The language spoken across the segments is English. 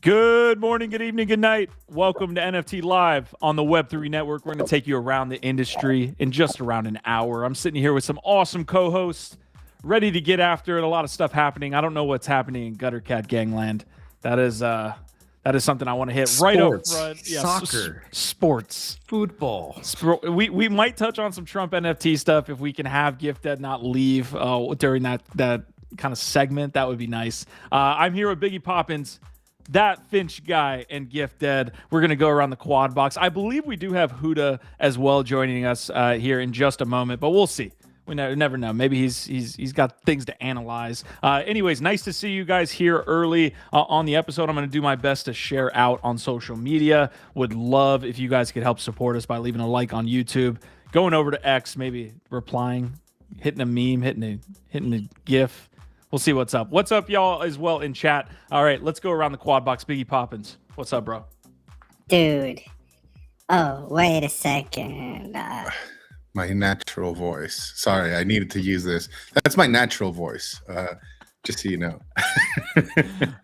Good morning, good evening, good night. Welcome to NFT Live on the Web3 Network. We're going to take you around the industry in just around an hour. I'm sitting here with some awesome co-hosts, ready to get after it. A lot of stuff happening. I don't know what's happening in Gutter Cat Gangland. That is something I want to hit right up front. Yeah, soccer, sports, football. We might touch on some Trump NFT stuff if we can have Gifted not leave during that kind of segment. That would be nice. I'm here with Biggie Poppins, that Finch guy, and Gifted. We're going to go around the quad box. I believe we do have Huda as well joining us here in just a moment, but we'll see. We never know. Maybe he's got things to analyze. Anyways, nice to see you guys here early on the episode. I'm going to do my best to share out on social media. Would love if you guys could help support us by leaving a like on YouTube, going over to X, maybe replying, hitting a meme, hitting a GIF. We'll see what's up. What's up, y'all, as well in chat. All right, let's go around the quad box. Biggie Poppins, what's up, bro? Dude. Oh, wait a second. My natural voice. Sorry, I needed to use this. That's my natural voice, just so you know.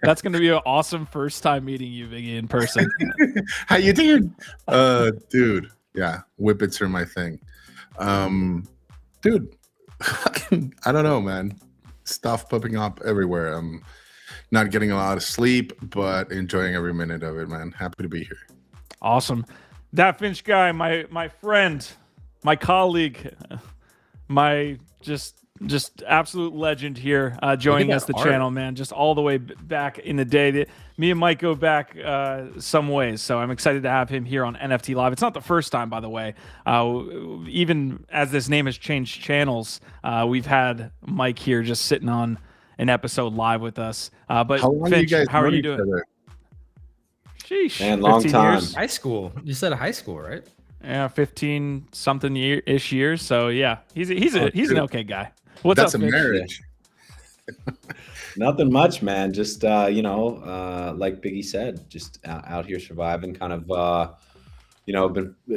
That's going to be an awesome first time meeting you, Biggie, in person. How you doing? Dude, yeah, whippets are my thing. Dude, I don't know, man. Stuff popping up everywhere. I'm not getting a lot of sleep, but enjoying every minute of it, man. Happy to be here. Awesome. That Finch guy, my friend, my colleague, my just absolute legend here, joining us the channel, man. Just all the way back in the day. Me and Mike go back some ways, so I'm excited to have him here on NFT Live. It's not the first time, by the way. Even as this name has changed channels, we've had Mike here just sitting on an episode live with us. But how long Finch, you guys how are you doing? Sheesh, man, long time. Years. High school. You said high school, right? Yeah, 15 something ish years. So yeah, he's an okay guy. What's That's up, a Finch? marriage. Nothing much, man. Just like Biggie said, just out here surviving. Kind of,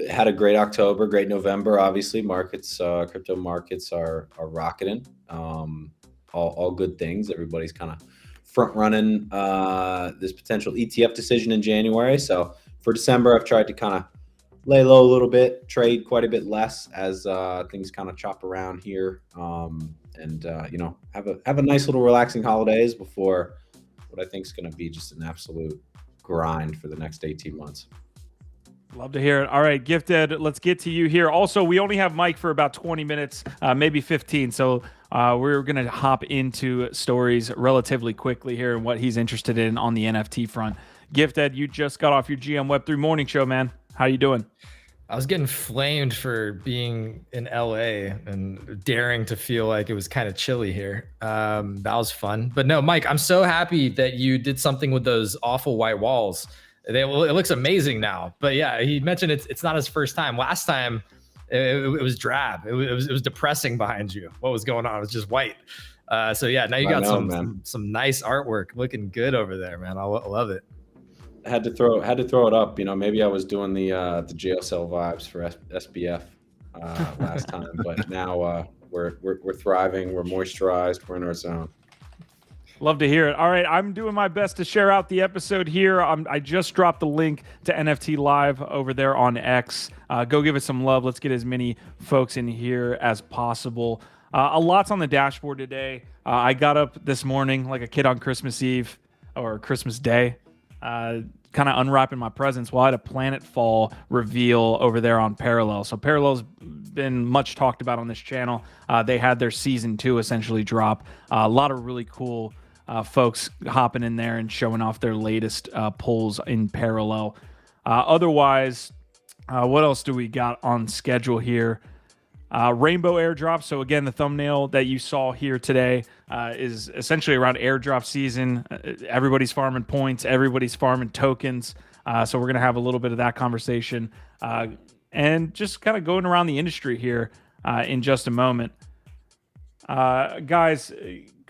had a great October, great November. Obviously, markets, crypto markets are rocketing. All good things. Everybody's kind of front running this potential ETF decision in January. So for December, I've tried to kind of lay low a little bit, trade quite a bit less as things kind of chop around here, and have a nice little relaxing holidays before what I think is going to be just an absolute grind for the next 18 months. Love to hear it. All right, Gifted, let's get to you here. Also, we only have Mike for about 20 minutes, maybe 15, so we're going to hop into stories relatively quickly here and what he's interested in on the NFT front. Gifted, you just got off your GM Web3 morning show, man. How you doing? I was getting flamed for being in LA and daring to feel like it was kind of chilly here. That was fun. But no, Mike, I'm so happy that you did something with those awful white walls. It looks amazing now. But yeah, he mentioned it's not his first time. Last time it was drab. It was depressing behind you. What was going on? It was just white. So yeah, now you got some nice artwork looking good over there, man. I love it. Had to throw it up. Maybe I was doing the jail cell vibes for SBF last time, but now we're thriving. We're moisturized. We're in our zone. Love to hear it. All right, I'm doing my best to share out the episode here. I just dropped the link to NFT Live over there on X. Go give it some love. Let's get as many folks in here as possible. A lot's on the dashboard today. I got up this morning like a kid on Christmas Eve or Christmas Day. Kind of unwrapping my presents while I had a Planetfall reveal over there on Parallel. So Parallel's been much talked about on this channel. They had their season 2 essentially drop. A lot of really cool folks hopping in there and showing off their latest pulls in Parallel. Otherwise, what else do we got on schedule here? Rainbow airdrop. So again, the thumbnail that you saw here today is essentially around airdrop season. Everybody's farming points. Everybody's farming tokens. So we're going to have a little bit of that conversation and just kind of going around the industry here in just a moment. Guys,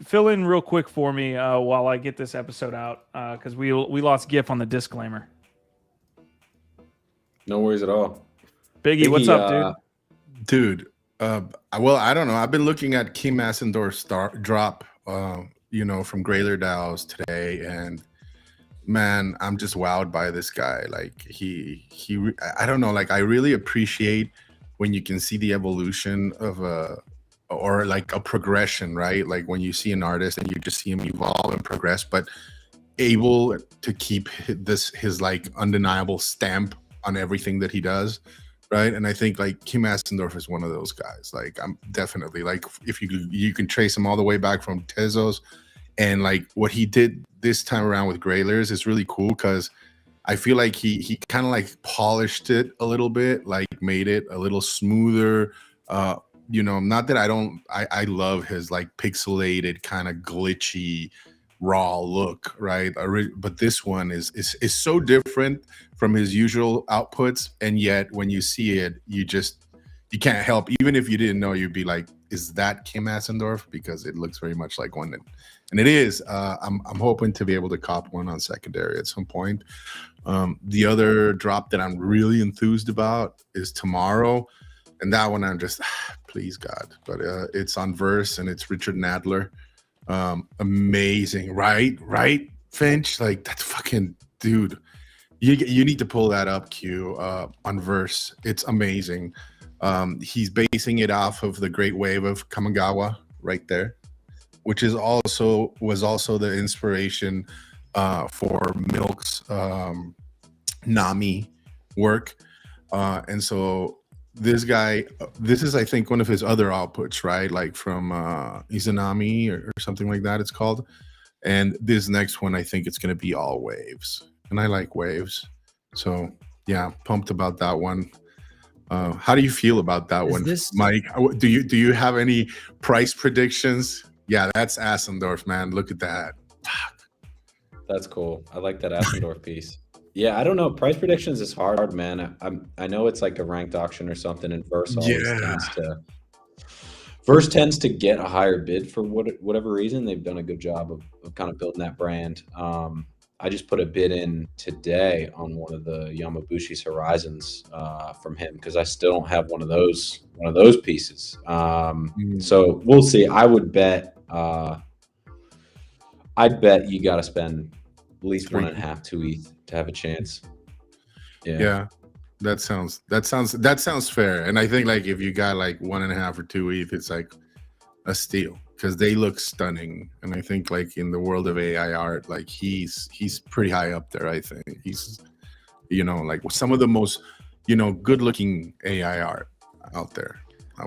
fill in real quick for me while I get this episode out because we lost GIF on the disclaimer. No worries at all. Biggie, what's up, dude? Dude, well, I don't know. I've been looking at key mass endorsed drop, from Grayler DAOs today, and man, I'm just wowed by this guy. Like I don't know, like I really appreciate when you can see the evolution of or like a progression, right? Like when you see an artist and you just see him evolve and progress, but able to keep his like undeniable stamp on everything that he does, right? And I think like Kim Asendorf is one of those guys. Like I'm definitely like, if you can trace him all the way back from Tezos, and like what he did this time around with Graylers is really cool, because I feel like he kind of like polished it a little bit, like made it a little smoother. You know, not that I love his like pixelated kind of glitchy raw look, right? But this one is so different from his usual outputs, and yet when you see it, you can't help, even if you didn't know, you'd be like, is that Kim Asendorf? Because it looks very much like one, and it is. I'm hoping to be able to cop one on secondary at some point. The other drop that I'm really enthused about is tomorrow, and that one I'm just please God, but it's on Verse and it's Richard Nadler. Amazing, right, Finch? Like that's fucking dude. You need to pull that up, Q, on Verse. It's amazing. He's basing it off of the Great Wave of Kamigawa right there, which was also the inspiration for Milk's Nami work. And so this guy, this is I think one of his other outputs, right? Like from Izanami or something like that it's called. And this next one, I think it's going to be all waves. And I like waves. So yeah, pumped about that one. How do you feel about that one, Mike? Do you have any price predictions? Yeah, that's Asendorf, man. Look at that. That's cool. I like that Asendorf piece. Yeah, I don't know. Price predictions is hard, man. I know it's like a ranked auction or something, and Verse tends to get a higher bid for whatever reason. They've done a good job of kind of building that brand. I just put a bid in today on one of the Yamabushi's Horizons from him, because I still don't have one of those pieces. So we'll see. I would bet. I'd bet you got to spend at least 1.5, 2 ETH to have a chance. Yeah, that sounds fair. And I think like if you got like 1.5 or 2 ETH, it's like a steal, because they look stunning. And I think like in the world of AI art, like he's pretty high up there. I think he's, you know, like some of the most, you know, good looking AI art out there.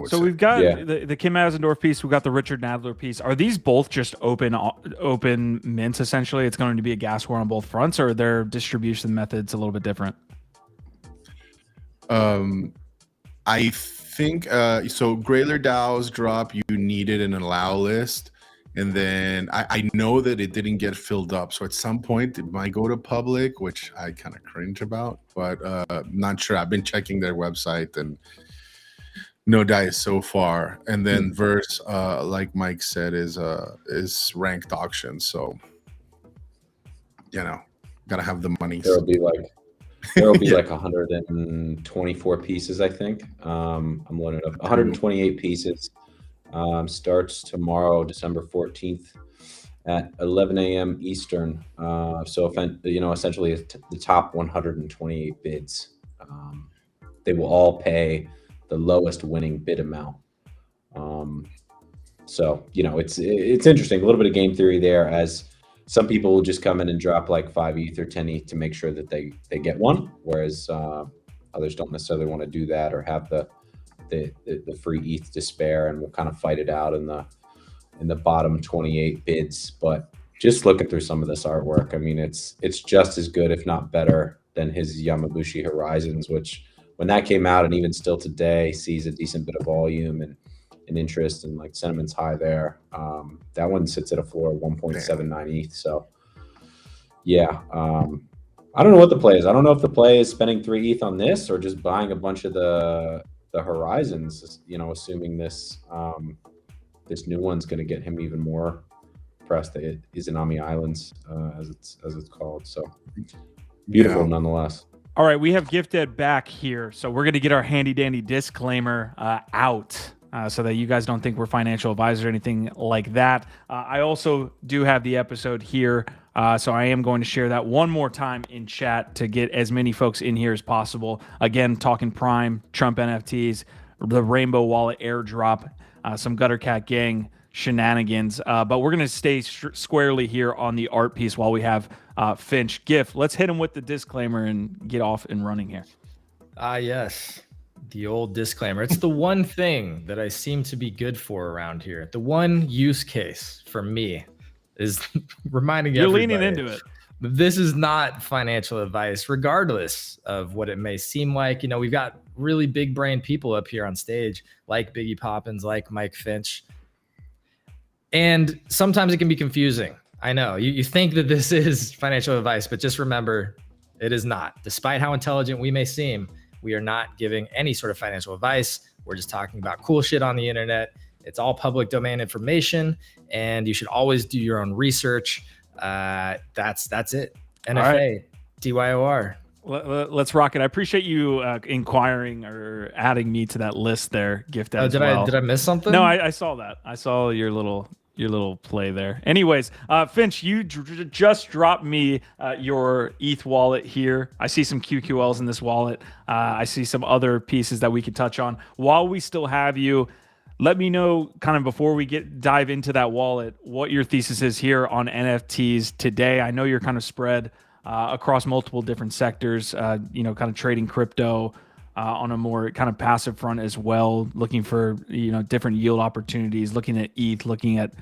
So we've got the Kim Asendorf piece. We've got the Richard Nadler piece. Are these both just open mints essentially? It's going to be a gas war on both fronts, or are their distribution methods a little bit different? I think so. Grayler DAO's drop, you needed an allow list, and then I know that it didn't get filled up. So at some point it might go to public, which I kind of cringe about, but not sure. I've been checking their website and no dice so far. And then Verse, like Mike said, is ranked auction. So you know, gotta have the money. There'll be like 124 pieces, I think. I'm loading up 128 pieces. Starts tomorrow, December 14th at 11 a.m. Eastern. So, you know, essentially the top 128 bids, they will all pay the lowest winning bid amount. So, you know, it's interesting. A little bit of game theory there, as some people will just come in and drop like 5 ETH or 10 ETH to make sure that they get one, whereas others don't necessarily want to do that or have the free ETH to spare, and we'll kind of fight it out in the bottom 28 bids. But just looking through some of this artwork, I mean, it's just as good, if not better, than his Yamabushi Horizons, which when that came out and even still today sees a decent bit of volume and interest, and like sentiment's high there. That one sits at a floor of 1.79 ETH. So yeah, I don't know what the play is. I don't know if the play is spending 3 ETH on this or just buying a bunch of the Horizons, you know, assuming this this new one's going to get him even more pressed. The Izanami Islands, as it's called. So beautiful nonetheless. All right, we have Gifted back here, so we're going to get our handy dandy disclaimer out. So that you guys don't think we're financial advisors or anything like that. I also do have the episode here So I am going to share that one more time in chat to get as many folks in here as possible. Again, talking Prime, Trump NFTs, the Rainbow Wallet airdrop, some Gutter Cat Gang shenanigans. But we're going to stay squarely here on the art piece while we have Finch. Gift, let's hit him with the disclaimer and get off and running here. Yes. The old disclaimer. It's the one thing that I seem to be good for around here. The one use case for me is reminding You're everybody. leaning into it. This is not financial advice, regardless of what it may seem like. You know, we've got really big brain people up here on stage, like Biggie Poppins, like Mike Finch. And sometimes it can be confusing. I know you think that this is financial advice, but just remember, it is not. Despite how intelligent we may seem, we are not giving any sort of financial advice. We're just talking about cool shit on the internet. It's all public domain information, and you should always do your own research. That's it. NFA, right. DYOR. Let's rock it. I appreciate you inquiring or adding me to that list there, Gift. As Did I miss something? No, I saw that. I saw your little play there. Anyways, Finch, you just dropped me your ETH wallet here. I see some QQLs in this wallet. I see some other pieces that we could touch on. While we still have you, let me know kind of before we dive into that wallet, what your thesis is here on NFTs today. I know you're kind of spread across multiple different sectors, kind of trading crypto on a more kind of passive front as well, looking for, different yield opportunities, looking at ETH, looking at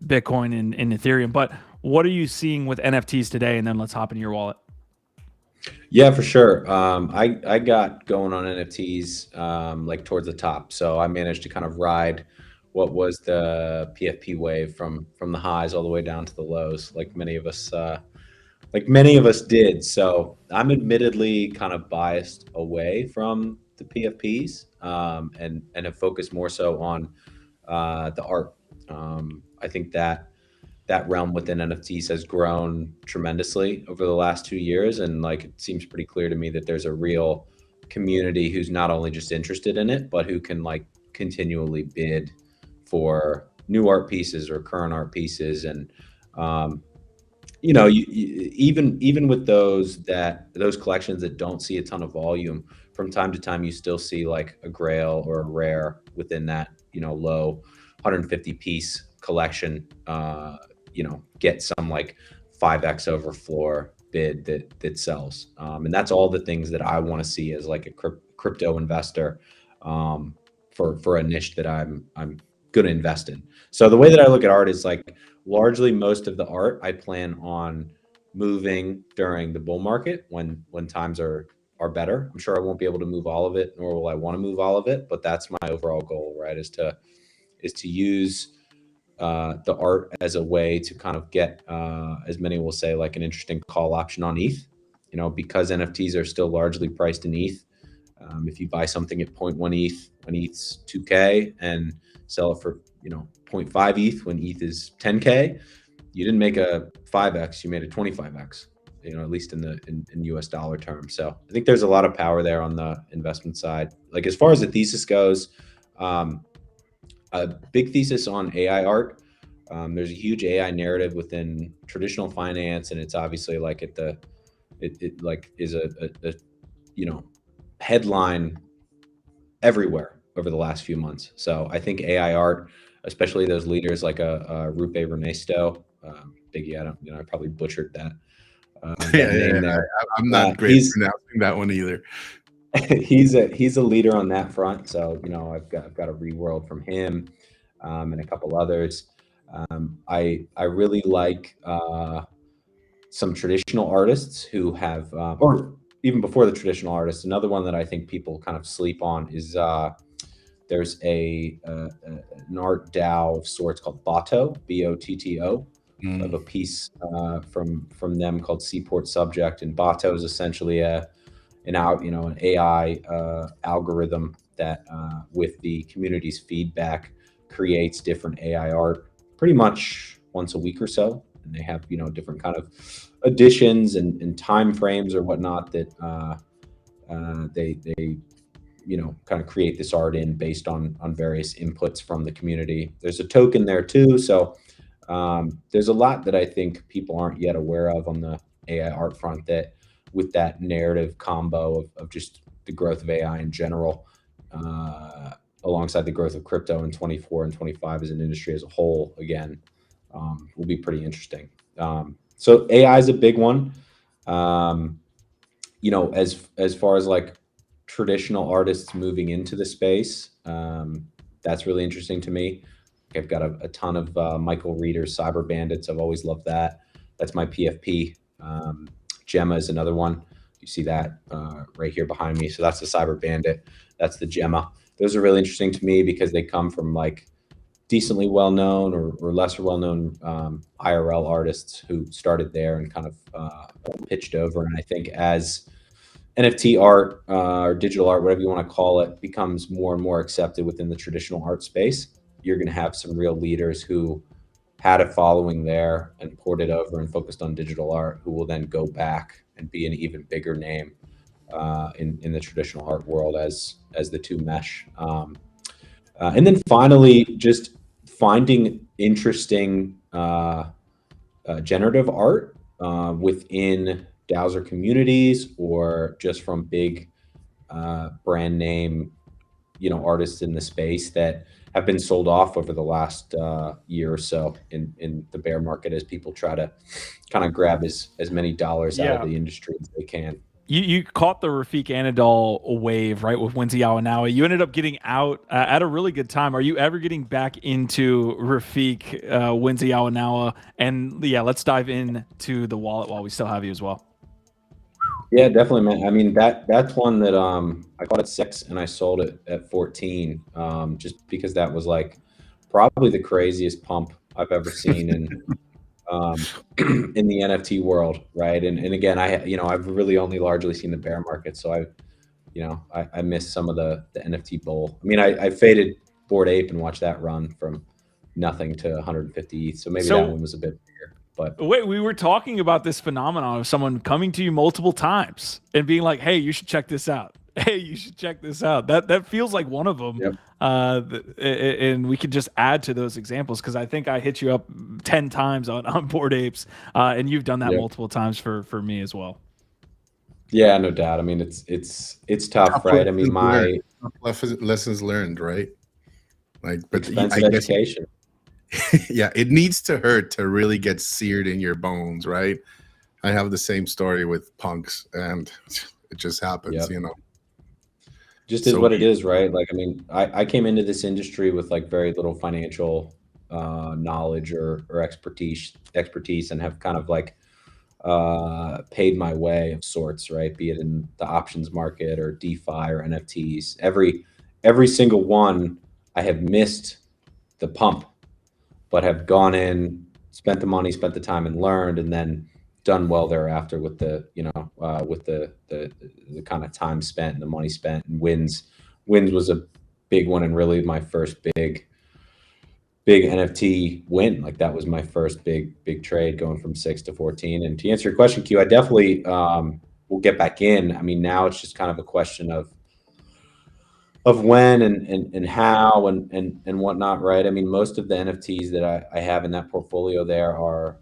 Bitcoin and Ethereum. But what are you seeing with NFTs today? And then let's hop into your wallet. Yeah, for sure. I got going on NFTs like towards the top. So I managed to kind of ride what was the PFP wave from the highs all the way down to the lows, like many of us did. So I'm admittedly kind of biased away from the PFPs and have focused more so on the art. I think that realm within NFTs has grown tremendously over the last 2 years. And like, it seems pretty clear to me that there's a real community who's not only just interested in it, but who can like continually bid for new art pieces or current art pieces. And, even with those collections that don't see a ton of volume, from time to time, you still see like a grail or a rare within that, low 150 piece collection, get some like 5x over floor bid that sells. And that's all the things that I want to see as like a crypto investor for a niche that I'm going to invest in. So the way that I look at art is like largely most of the art I plan on moving during the bull market when times are better. I'm sure I won't be able to move all of it, nor will I want to move all of it, but that's my overall goal, right? Is to use the art as a way to kind of get, as many will say, like an interesting call option on ETH, because NFTs are still largely priced in ETH. If you buy something at 0.1 ETH when ETH's 2K and sell it for, 0.5 ETH when ETH is 10K, you didn't make a 5X, you made a 25X, at least in US dollar terms. So I think there's a lot of power there on the investment side. Like as far as the thesis goes, a big thesis on AI art. There's a huge AI narrative within traditional finance, and it's obviously like it like is a headline everywhere over the last few months. So I think AI art, especially those leaders like a Rupe Ernesto, Biggie, I probably butchered that. Name there. I'm not great at pronouncing that one either. He's a leader on that front. So I've got a reworld from him and a couple others. I really like some traditional artists who have, or even before the traditional artists. Another one that I think people kind of sleep on is there's an art DAO of sorts called Botto, Botto, of a piece from them called Seaport Subject. And Botto is essentially an AI algorithm that with the community's feedback creates different AI art pretty much once a week or so. And they have, different kind of additions and time frames or whatnot that they kind of create this art in based on various inputs from the community. There's a token there too. So There's a lot that I think people aren't yet aware of on the AI art front, that with that narrative combo of just the growth of AI in general, alongside the growth of crypto in 24 and 25 as an industry as a whole, again, will be pretty interesting. So AI is a big one. You know, as far as like traditional artists moving into the space, that's really interesting to me. I've got a ton of Michael Reeder's Cyber Bandits. I've always loved that. That's my PFP. Gemma is another one. You see that right here behind me. So that's the Cyber Bandit. That's the Gemma. Those are really interesting to me because they come from like decently well-known or lesser well-known IRL artists who started there and kind of pitched over. And I think as NFT art or digital art, whatever you want to call it, becomes more and more accepted within the traditional art space, you're going to have some real leaders who had a following there and ported over and focused on digital art, who will then go back and be an even bigger name in the traditional art world as the two mesh. And then finally, just finding interesting generative art within DAOs communities, or just from big brand name, you know, artists in the space that have been sold off over the last year or so in the bear market, as people try to kind of grab as many dollars out of the industry as they can. You caught the Rafik Anadol wave, right, with Wenzi Awanawa. You ended up getting out at a really good time. Are you ever getting back into Rafik, Wenzi Awanawa? And yeah, let's dive into the wallet while we still have you as well. Yeah, definitely, man. I mean, that's one that I bought at 6 and I sold it at 14, just because that was like probably the craziest pump I've ever seen in the NFT world, right? And again, I've really only largely seen the bear market, so I missed some of the NFT bull. I mean, I faded Bored Ape and watched that run from nothing to 150 ETH, so maybe that one was a bit bigger. But wait, we were talking about this phenomenon of someone coming to you multiple times and being like, "Hey, you should check this out. Hey, you should check this out." That feels like one of them. Yep. And we could just add to those examples, because I think I hit you up 10 times on Bored Apes, and you've done that multiple times for me as well. Yeah, no doubt. I mean, it's tough, right? I mean, my lessons learned, right? Like, but expensive education. Yeah, it needs to hurt to really get seared in your bones, right? I have the same story with punks, and it just happens, you know. Just is what it is, right? Like, I mean, I came into this industry with like very little financial knowledge or expertise, and have kind of like paid my way of sorts, right? Be it in the options market or DeFi or NFTs. Every single one I have missed the pump, but have gone in, spent the money, spent the time, and learned, and then done well thereafter with the kind of time spent and the money spent. And wins was a big one, and really my first big NFT win. Like, that was my first big trade, going from 6 to 14. And to answer your question, Q, I definitely will get back in. I mean, now it's just kind of a question of when and how and whatnot, right? I mean, most of the NFTs that I have in that portfolio there are,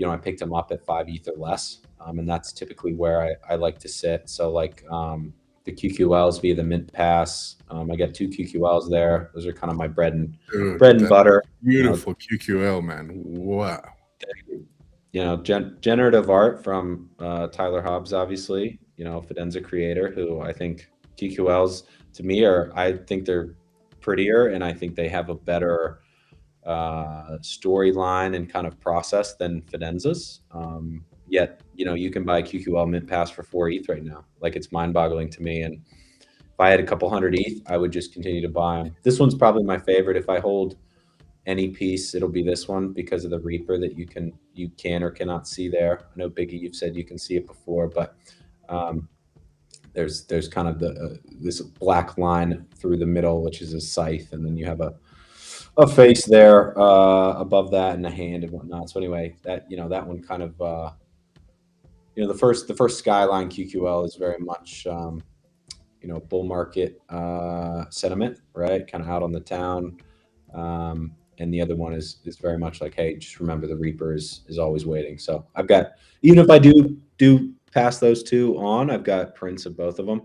I picked them up at 5 ETH or less, and that's typically where I like to sit. So like the QQLs via the Mint Pass, I got 2 QQLs there. Those are kind of my bread and butter. Beautiful QQL, man. Wow. Generative art from Tyler Hobbs, obviously, Fidenza creator, who I think QQLs to me I think they're prettier, and I think they have a better storyline and kind of process than Fidenza's. Yet, you can buy QQL Mint Pass for 4 ETH right now. Like, it's mind-boggling to me. And if I had a couple hundred ETH, I would just continue to buy them. This one's probably my favorite. If I hold any piece, it'll be this one, because of the Reaper that you can or cannot see there. I know, Biggie, you've said you can see it before, but there's kind of this black line through the middle, which is a scythe, and then you have a face there above that, and a hand and whatnot. So anyway, that one kind of the first Skyline QQL is very much bull market sentiment, right? Kind of out on the town, and the other one is very much like, hey, just remember the Reaper is always waiting. So I've got, even if I do pass those two on, I've got prints of both of them,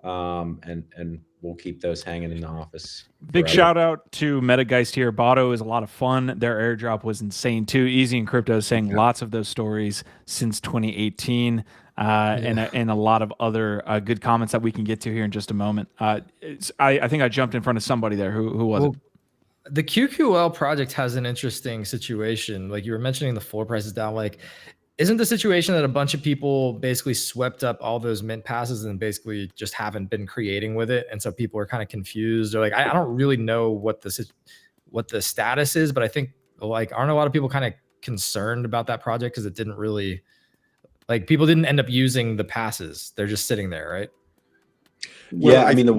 and we'll keep those hanging in the office. Big forever. shout out to Metageist here. Botto is a lot of fun. Their airdrop was insane too. Easy and Crypto is saying lots of those stories since 2018. And a lot of other good comments that we can get to here in just a moment. I think I jumped in front of somebody there. Who was it? The QQL project has an interesting situation. Like you were mentioning, the floor price is down. Like, isn't the situation that a bunch of people basically swept up all those mint passes and basically just haven't been creating with it, and so people are kind of confused, or like, I don't really know what the status is, but I think, like, aren't a lot of people kind of concerned about that project because it didn't really, like, people didn't end up using the passes. They're just sitting there, right? Yeah, I mean, the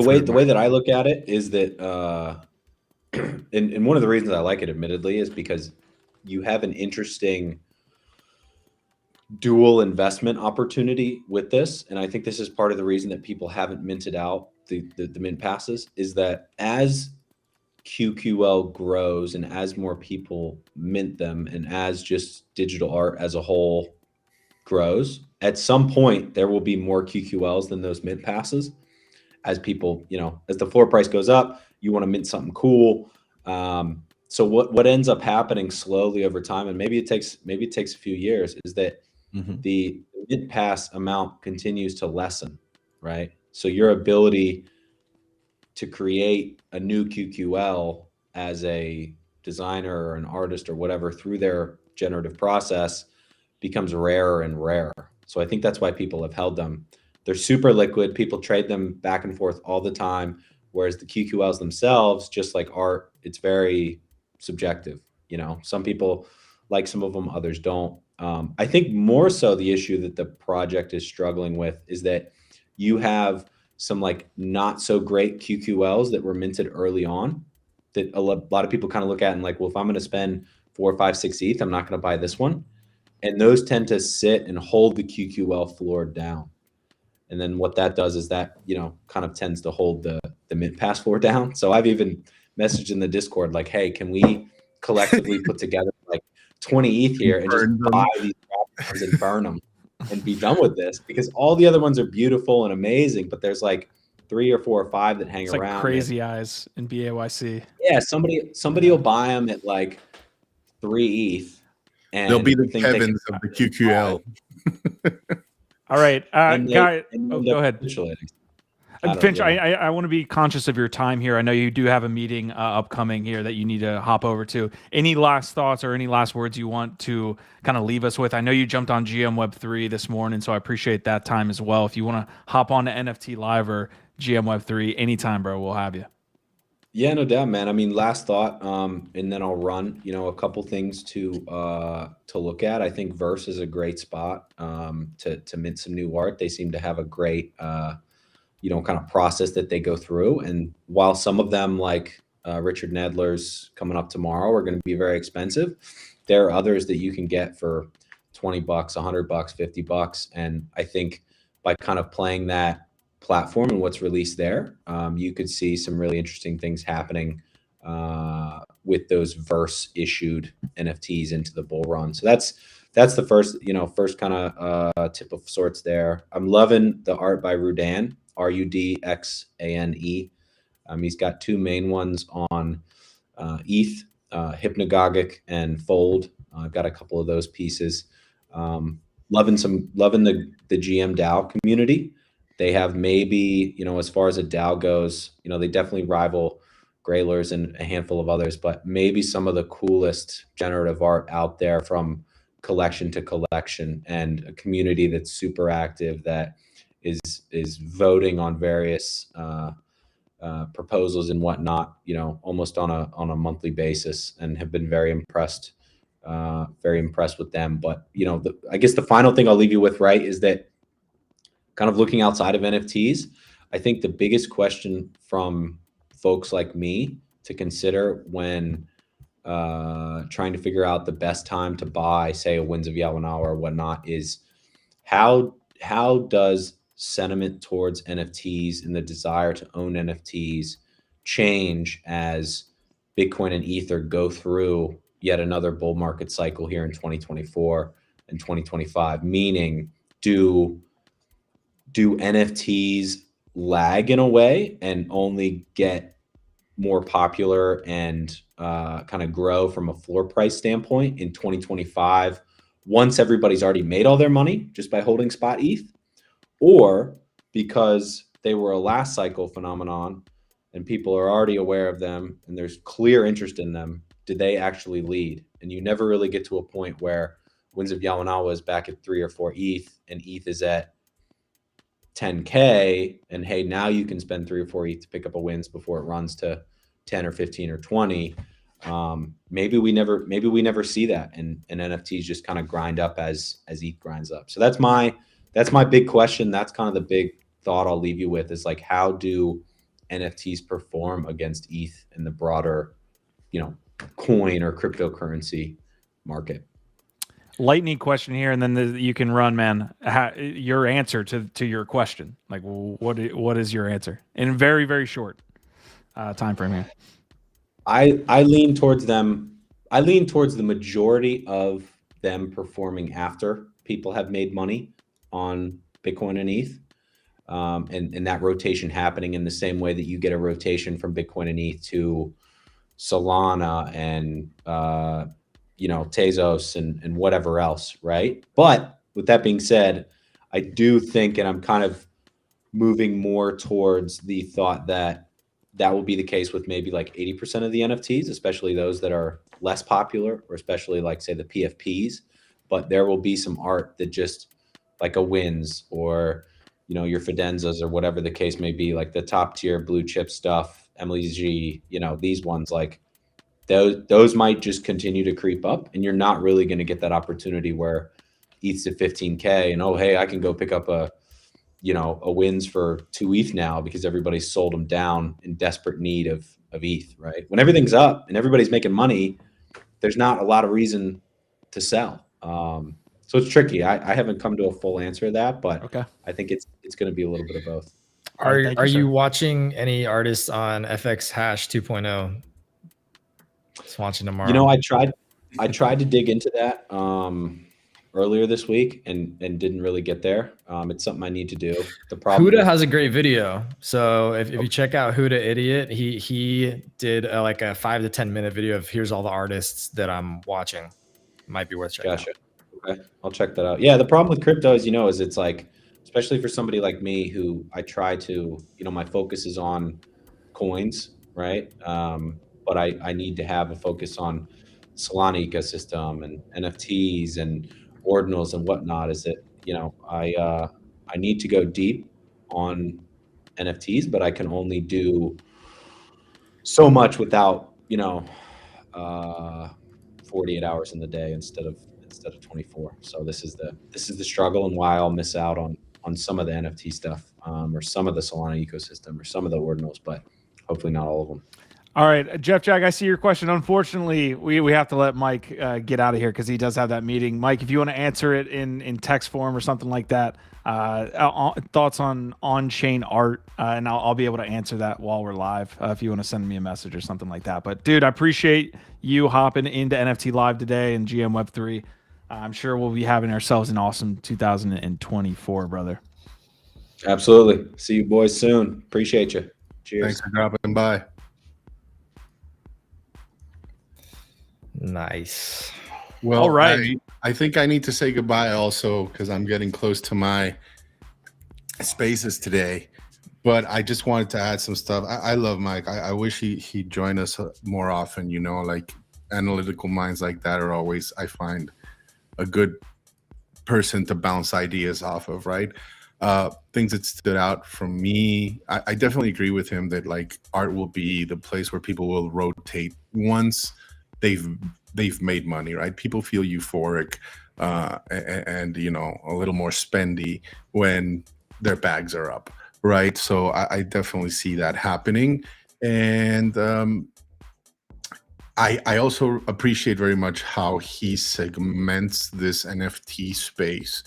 way that I look at it is that, and one of the reasons I like it, admittedly, is because you have an interesting dual investment opportunity with this. And I think this is part of the reason that people haven't minted out the mint passes, is that as QQL grows and as more people mint them, and as just digital art as a whole grows, at some point there will be more QQLs than those mint passes. As people, as the floor price goes up, you want to mint something cool. So what ends up happening slowly over time, and maybe it takes a few years, is that the mint pass amount continues to lessen, right? So your ability to create a new QQL as a designer or an artist or whatever through their generative process becomes rarer and rarer. So I think that's why people have held them. They're super liquid. People trade them back and forth all the time. Whereas the QQLs themselves, just like art, it's very subjective. Some people like some of them, others don't. I think more so the issue that the project is struggling with is that you have some like not so great QQLs that were minted early on that a lot of people kind of look at and like, well, if I'm going to spend 4, 5, 6 ETH, I'm not going to buy this one. And those tend to sit and hold the QQL floor down. And then what that does is that, kind of tends to hold the mint pass floor down. So I've even messaged in the Discord, like, hey, can we collectively put together like 20 ETH here and just buy these ones and burn them and be done with this? Because all the other ones are beautiful and amazing, but there's like 3 or 4 or 5 that hang It's around. Like Crazy Eyes in BAYC. Yeah, somebody will buy them at like 3 ETH. And they'll be the Kevins of the QQL. All right, guy. Go ahead. Finch, I I want to be conscious of your time here. I know you do have a meeting upcoming here that you need to hop over to. Any last thoughts or any last words you want to kind of leave us with? I know you jumped on GM Web 3 this morning, so I appreciate that time as well. If you want to hop on to NFT Live or GM Web 3 anytime, bro, we'll have you. Yeah, no doubt, man. I mean, last thought, and then I'll run, a couple things to look at. I think Verse is a great spot to mint some new art. They seem to have a great, kind of process that they go through. And while some of them, like Richard Nedler's coming up tomorrow, are going to be very expensive, there are others that you can get for $20, $100, $50. And I think by kind of playing that platform and what's released there, you could see some really interesting things happening with those Verse issued NFTs into the bull run. So that's the first kind of tip of sorts there. I'm loving the art by Rudan, Rudxane. He's got 2 main ones on ETH, Hypnagogic and Fold. I've got a couple of those pieces. Loving the GM DAO community. They have maybe, as far as a DAO goes, they definitely rival Graylers and a handful of others, but maybe some of the coolest generative art out there from collection to collection, and a community that's super active that is voting on various proposals and whatnot, almost on a monthly basis, and have been very impressed with them. But, I guess the final thing I'll leave you with, right, is that kind of looking outside of NFTs, I think the biggest question from folks like me to consider when trying to figure out the best time to buy, say, a Winds of Yawanawa or whatnot, is how does sentiment towards NFTs and the desire to own NFTs change as Bitcoin and Ether go through yet another bull market cycle here in 2024 and 2025? Meaning, do NFTs lag in a way and only get more popular and kind of grow from a floor price standpoint in 2025 once everybody's already made all their money just by holding spot ETH? Or because they were a last cycle phenomenon and people are already aware of them and there's clear interest in them, did they actually lead? And you never really get to a point where Winds of Yawanawa is back at 3 or 4 ETH and ETH is at 10K, and hey, now you can spend 3 or 4 ETH to pick up a wins before it runs to 10 or 15 or 20. Maybe we never see that, and NFTs just kind of grind up as ETH grinds up. So that's my big question. That's kind of the big thought I'll leave you with, is like, how do NFTs perform against ETH in the broader, coin or cryptocurrency market? Lightning question here, and then you can run, man. Your answer to your question, like, what is your answer in very, very short time frame here? I lean towards them. I lean towards the majority of them performing after people have made money on Bitcoin and ETH, and that rotation happening in the same way that you get a rotation from Bitcoin and ETH to Solana and Tezos and whatever else, right? But with that being said, I do think, and I'm kind of moving more towards the thought that will be the case with maybe like 80% of the NFTs, especially those that are less popular, or especially like, say, the PFPs. But there will be some art that just, like a Wins or, your Fidenzas or whatever the case may be, like the top tier blue chip stuff, Emily G, these ones, like, those might just continue to creep up, and you're not really going to get that opportunity where ETH's at 15K and, oh, hey, I can go pick up a Wins for 2 ETH now because everybody's sold them down in desperate need of ETH, right? When everything's up and everybody's making money, there's not a lot of reason to sell. So it's tricky. I haven't come to a full answer to that, but okay. I think it's going to be a little bit of both. Are you watching any artists on FX Hash 2.0? Just watching tomorrow. I tried to dig into that earlier this week and didn't really get there. It's something I need to do. The problem Huda has a great video. So if you check out Huda Idiot, he did like a 5 to 10 minute video of here's all the artists that I'm watching. Might be worth checking out. Okay, I'll check that out. Yeah, the problem with crypto, is it's like, especially for somebody like me who I try to, my focus is on coins, right? But I need to have a focus on Solana ecosystem and NFTs and ordinals and whatnot. Is that, I need to go deep on NFTs, but I can only do so much without, 48 hours in the day instead of 24. So this is the struggle, and why I'll miss out on some of the NFT stuff, or some of the Solana ecosystem, or some of the ordinals, but hopefully not all of them. All right, Jeff Jack, I see your question. Unfortunately, we have to let Mike get out of here because he does have that meeting. Mike, if you want to answer it in text form or something like that, thoughts on-chain art, and I'll be able to answer that while we're live if you want to send me a message or something like that. But, dude, I appreciate you hopping into NFT Live today and GM Web3. I'm sure we'll be having ourselves an awesome 2024, brother. Absolutely. See you boys soon. Appreciate you. Cheers. Thanks for dropping by. Nice. Well, all right. I think I need to say goodbye also because I'm getting close to my spaces today. But I just wanted to add some stuff. I love Mike. I wish he'd join us more often. Like analytical minds like that are always, I find, a good person to bounce ideas off of, right? Things that stood out from me. I definitely agree with him that like art will be the place where people will rotate once they've made money, right? People feel euphoric and a little more spendy when their bags are up, right? So I definitely see that happening. And I also appreciate very much how he segments this NFT space,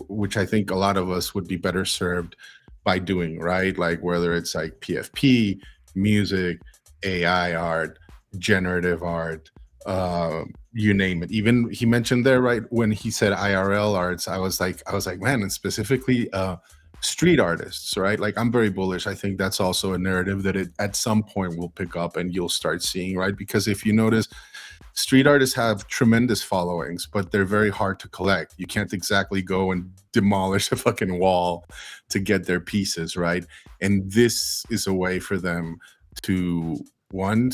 which I think a lot of us would be better served by doing, right? Like whether it's like PFP, music, AI art, generative art, you name it. Even he mentioned there, right, when he said IRL arts, I was like, man, and specifically street artists, right? Like, I'm very bullish. I think that's also a narrative that it at some point will pick up and you'll start seeing, right? Because if you notice, street artists have tremendous followings, but they're very hard to collect. You can't exactly go and demolish a fucking wall to get their pieces, right? And this is a way for them to, one,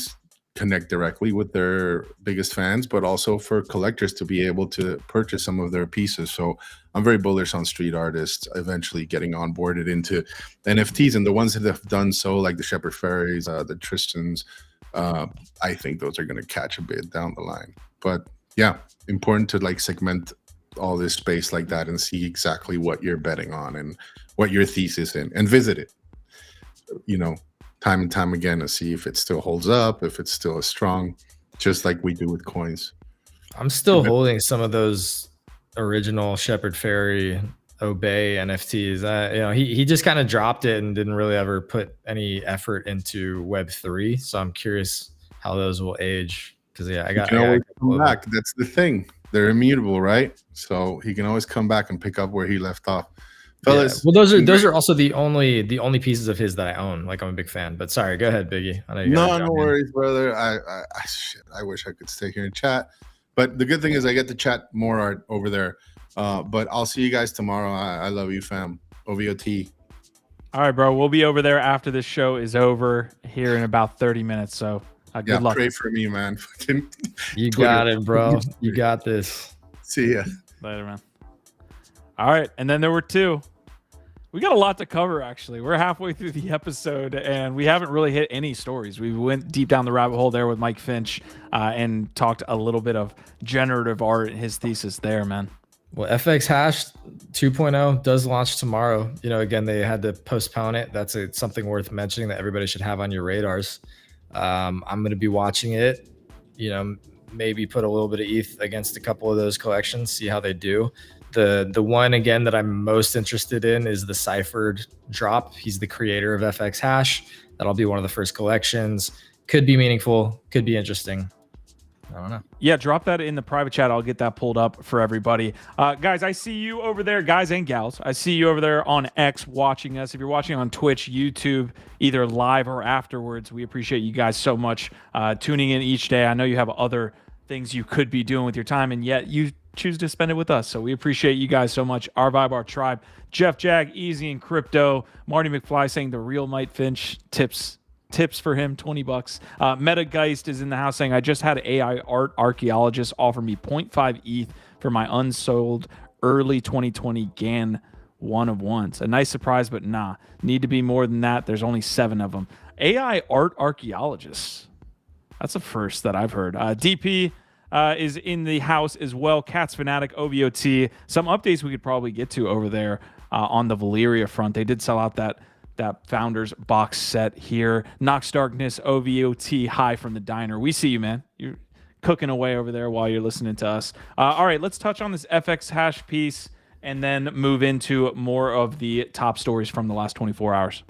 connect directly with their biggest fans, but also for collectors to be able to purchase some of their pieces. So I'm very bullish on street artists eventually getting onboarded into NFTs, and the ones that have done so, like the Shepherd Fairies, the Tristans, I think those are going to catch a bit down the line. But yeah, important to like segment all this space like that and see exactly what you're betting on and what your thesis in, and visit it, you know, time and time again to see if it still holds up, if it's still as strong, just like we do with coins. I'm still holding some of those original Shepherd Fairy Obey NFTs. You know, he just kind of dropped it and didn't really ever put any effort into Web3. So I'm curious how those will age. Because yeah, I got always come back. That's the thing. They're immutable, right? So he can always come back and pick up where he left off. Fellas, yeah. Well, those are also the only pieces of his that I own. Like, I'm a big fan. But sorry, go ahead, Biggie. I know no worries, brother. I wish I could stay here and chat, but the good thing is I get to chat more art over there. But I'll see you guys tomorrow. I love you, fam. OVOT. All right, bro. We'll be over there after this show is over here in about 30 minutes. So good luck. Pray for me, man. You got it, bro. You got this. See ya. Later, man. All right, and then there were two. We got a lot to cover, actually. We're halfway through the episode, and we haven't really hit any stories. We went deep down the rabbit hole there with Mike Finch and talked a little bit of generative art and his thesis there, man. Well, FX Hash 2.0 does launch tomorrow. You know, again, they had to postpone it. That's something worth mentioning that everybody should have on your radars. I'm going to be watching it, you know, maybe put a little bit of ETH against a couple of those collections, see how they do. The one, again, that I'm most interested in is the Ciphered drop. He's the creator of FX Hash. That'll be one of the first collections. Could be meaningful, could be interesting. I don't know. Yeah, drop that in the private chat. I'll get that pulled up for everybody. Guys, I see you over there, guys and gals. I see you over there on X watching us. If you're watching on Twitch, YouTube, either live or afterwards, we appreciate you guys so much tuning in each day. I know you have other things you could be doing with your time, and yet you choose to spend it with us. So we appreciate you guys so much. Our Vibe, our tribe. Jeff Jag, Easy and Crypto. Marty McFly saying the real Mike Finch tips for him, $20. Metageist is in the house saying, I just had AI art archaeologist offer me 0.5 ETH for my unsold early 2020 GAN one of ones. A nice surprise, but nah, need to be more than that. There's only 7 of them. AI art archaeologists. That's a first that I've heard. DP is in the house as well. Cats Fanatic, OVOT. Some updates we could probably get to over there on the Valeria front. They did sell out that Founders box set here. Nox Darkness, OVOT, High from the Diner. We see you, man. You're cooking away over there while you're listening to us. All right, let's touch on this FX Hash piece and then move into more of the top stories from the last 24 hours.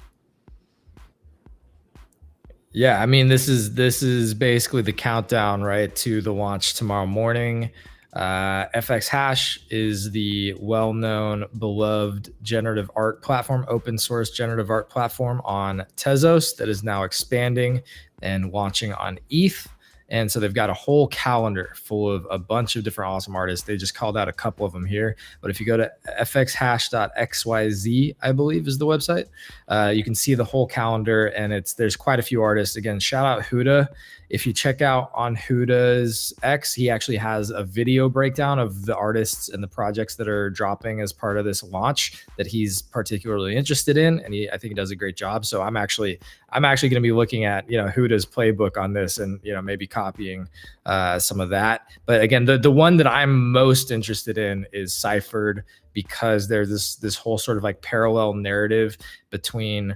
Yeah, I mean, this is basically the countdown, right, to the launch tomorrow morning. FX Hash is the well-known, beloved generative art platform, open source generative art platform on Tezos that is now expanding and launching on ETH. And so they've got a whole calendar full of a bunch of different awesome artists. They just called out a couple of them here. But if you go to fxhash.xyz, I believe is the website, you can see the whole calendar, and there's quite a few artists. Again, shout out Huda. If you check out on Huda's X, he actually has a video breakdown of the artists and the projects that are dropping as part of this launch that he's particularly interested in, and I think he does a great job. So I'm actually going to be looking at Huda's playbook on this, and maybe copying some of that. But again, the one that I'm most interested in is Ciphered, because there's this whole sort of like parallel narrative between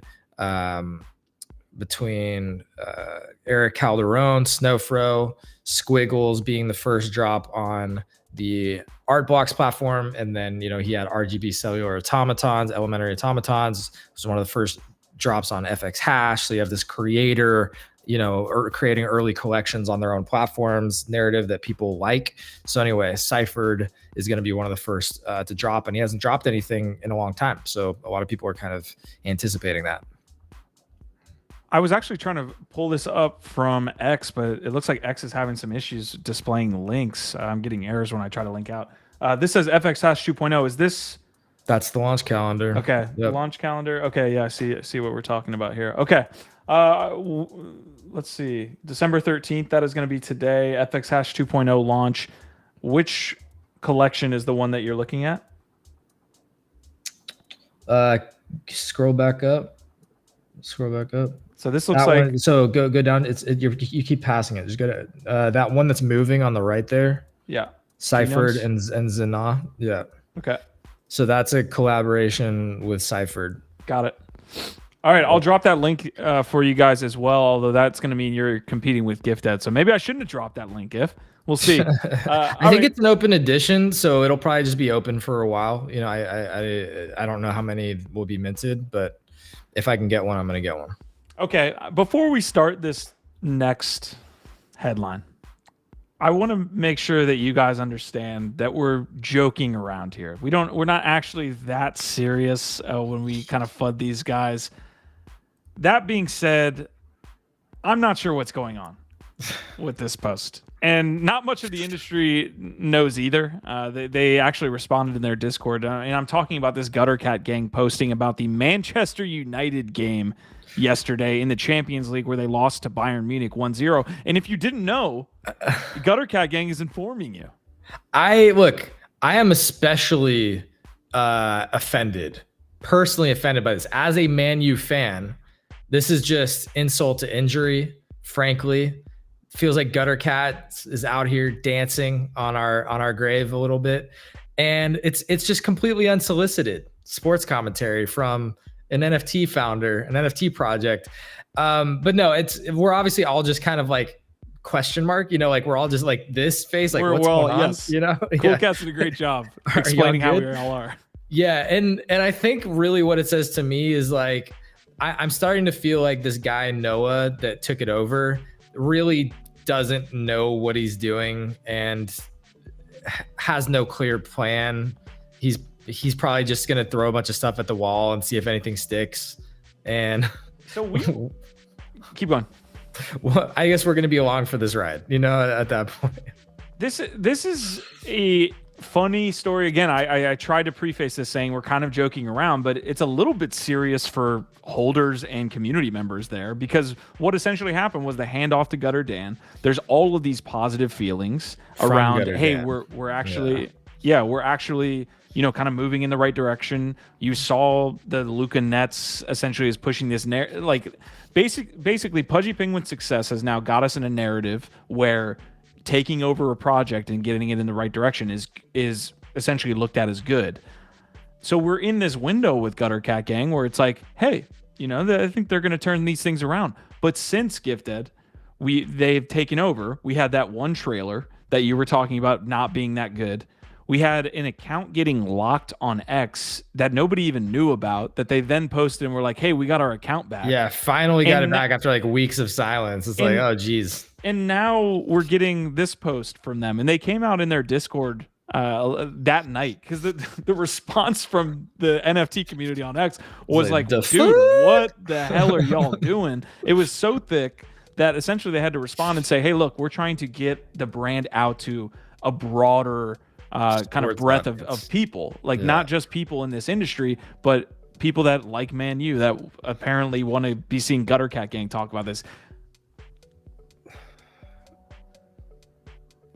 Eric Calderon, Snowfro, Squiggles being the first drop on the Art Blocks platform, and then he had RGB Cellular Automatons, Elementary Automatons. It was one of the first drops on FX Hash. So you have this creator, or creating early collections on their own platforms, narrative that people like. So anyway, Cyphered is going to be one of the first to drop, and he hasn't dropped anything in a long time. So a lot of people are kind of anticipating that. I was actually trying to pull this up from X, but it looks like X is having some issues displaying links. I'm getting errors when I try to link out. This says FX Hash 2.0. Is this? That's the launch calendar. Okay, Yep. launch calendar. Okay, yeah, I see what we're talking about here. Okay, let's see. December 13th. That is going to be today. FX Hash 2.0 launch. Which collection is the one that you're looking at? Scroll back up. So this looks That like one, so go down. You keep passing it. Just go to that one that's moving on the right there. yeah. Cyphered and Zena. Yeah. Okay. So that's a collaboration with Cyphered. Got it. All right, I'll drop that link for you guys as well, although that's going to mean you're competing with GiftEd. So maybe I shouldn't have dropped that link, If. We'll see. I think it's an open edition, so it'll probably just be open for a while. I don't know how many will be minted, but if I can get one, I'm going to get one. Okay, before we start this next headline, I want to make sure that you guys understand that we're joking around here. We're not actually that serious when we kind of FUD these guys. That being said, I'm not sure what's going on with this post. And not much of the industry knows either. They actually responded in their Discord. And I'm talking about this Gutter Cat gang posting about the Manchester United game yesterday in the Champions League where they lost to Bayern Munich 1-0. And if you didn't know, Gutter Cat gang is informing you. I am especially personally offended by this. As a Man U fan, this is just insult to injury, frankly. Feels like Gutter Cat is out here dancing on our grave a little bit. And it's just completely unsolicited sports commentary from an NFT founder, an NFT project. But no, we're obviously all just kind of like question mark, like we're all just like this face, like what's going on? Yes. Cool Cat's did a great job explaining how we all are. Yeah, and I think really what it says to me is like I'm starting to feel like this guy Noah that took it over really doesn't know what he's doing and has no clear plan. He's probably just gonna throw a bunch of stuff at the wall and see if anything sticks. And so we keep going. Well, I guess we're gonna be along for this ride, at that point. This is a funny story. Again, I tried to preface this saying we're kind of joking around, but it's a little bit serious for holders and community members there, because what essentially happened was the handoff to Gutter Dan. There's all of these positive feelings From around, Gutter hey, Dan. we're actually we're actually kind of moving in the right direction. You saw the Luca Nets essentially is pushing this basically Pudgy Penguin's success has now got us in a narrative where taking over a project and getting it in the right direction is essentially looked at as good. So we're in this window with Gutter Cat Gang where it's like, hey, I think they're going to turn these things around. But since GiftEd, they've taken over. We had that one trailer that you were talking about not being that good. We had an account getting locked on X that nobody even knew about, that they then posted and were like, hey, we got our account back. Yeah, finally got it back after like weeks of silence. It's like, oh, geez. And now we're getting this post from them. And they came out in their Discord that night because the response from the NFT community on X was like, dude, what the hell are y'all doing? It was so thick that essentially they had to respond and say, hey, look, we're trying to get the brand out to a broader kind of breadth of people, not just people in this industry, but people that like Man U that apparently want to be seeing Gutter Cat Gang talk about this.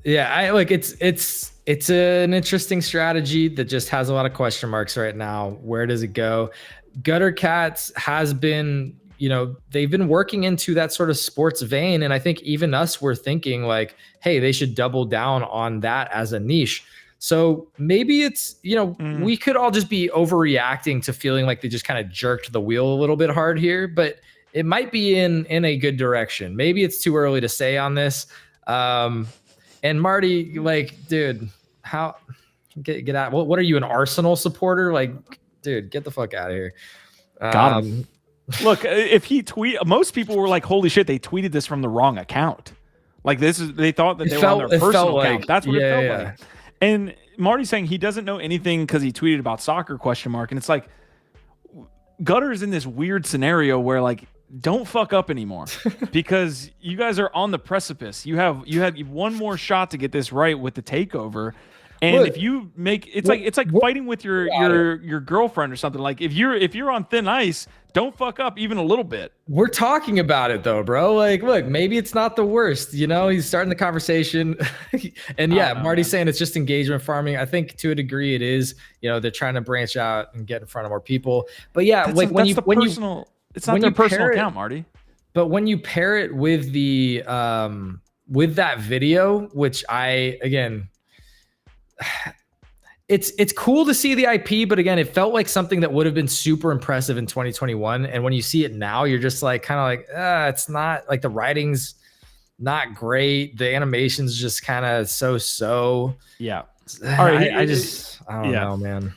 Yeah, it's an interesting strategy that just has a lot of question marks right now. Where does it go? Gutter Cats has been, they've been working into that sort of sports vein, and I think even us were thinking like, hey, they should double down on that as a niche. So maybe it's, we could all just be overreacting to feeling like they just kind of jerked the wheel a little bit hard here, but it might be in a good direction. Maybe it's too early to say on this. And Marty, dude, how get out? What are you, an Arsenal supporter? Dude, get the fuck out of here. Got him. Look, if he most people were like, "Holy shit!" They tweeted this from the wrong account. Like they thought that they were on their personal account. That's what it felt like. And Marty's saying he doesn't know anything because he tweeted about soccer ? And it's like Gutter is in this weird scenario where like, don't fuck up anymore because you guys are on the precipice. You have one more shot to get this right with the takeover. And if you make it's like fighting with your girlfriend or something. Like if you're on thin ice, don't fuck up even a little bit. We're talking about it though, bro. Like, look, maybe it's not the worst. You know, he's starting the conversation, and yeah, Marty's saying it's just engagement farming. I think to a degree it is. You know, they're trying to branch out and get in front of more people. But yeah, it's not their personal account, Marty. But when you pair it with the with that video, which it's cool to see the IP, but again, it felt like something that would have been super impressive in 2021. And when you see it now, you're just like kind of like, it's not like the writing's not great. The animation's just kind of so. Yeah. All right. I don't know, man.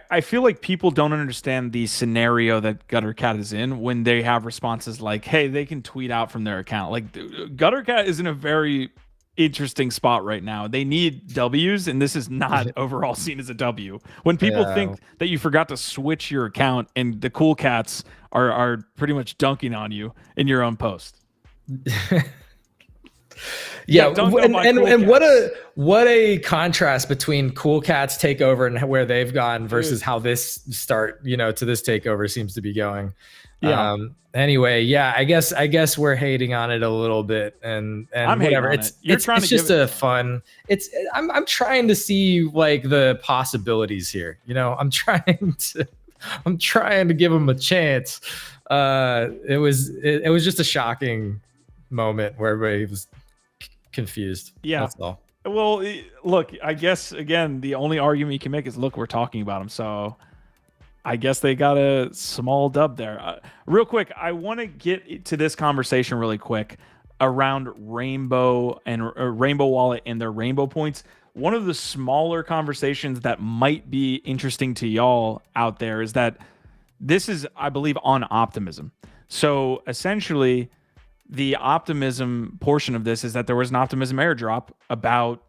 I feel like people don't understand the scenario that Guttercat is in when they have responses like, hey, they can tweet out from their account. Like Guttercat is in a very interesting spot right now. They need W's, and this is not overall seen as a W. When people think that you forgot to switch your account and the cool cats are pretty much dunking on you in your own post. And what a contrast between Cool Cats takeover and where they've gone versus how this start, to this takeover seems to be going. Yeah. Anyway, yeah, I guess we're hating on it a little bit, and I'm whatever. It's just a fun. I'm trying to see like the possibilities here. I'm trying to give them a chance. It was just a shocking moment where everybody was confused. Yeah, that's all. Well, look, I guess again, the only argument you can make is, look, we're talking about them, so I guess they got a small dub there. Real quick, I want to get to this conversation really quick around Rainbow and Rainbow Wallet and their Rainbow points. One of the smaller conversations that might be interesting to y'all out there is that this is, I believe, on Optimism. So essentially, the Optimism portion of this is that there was an Optimism airdrop about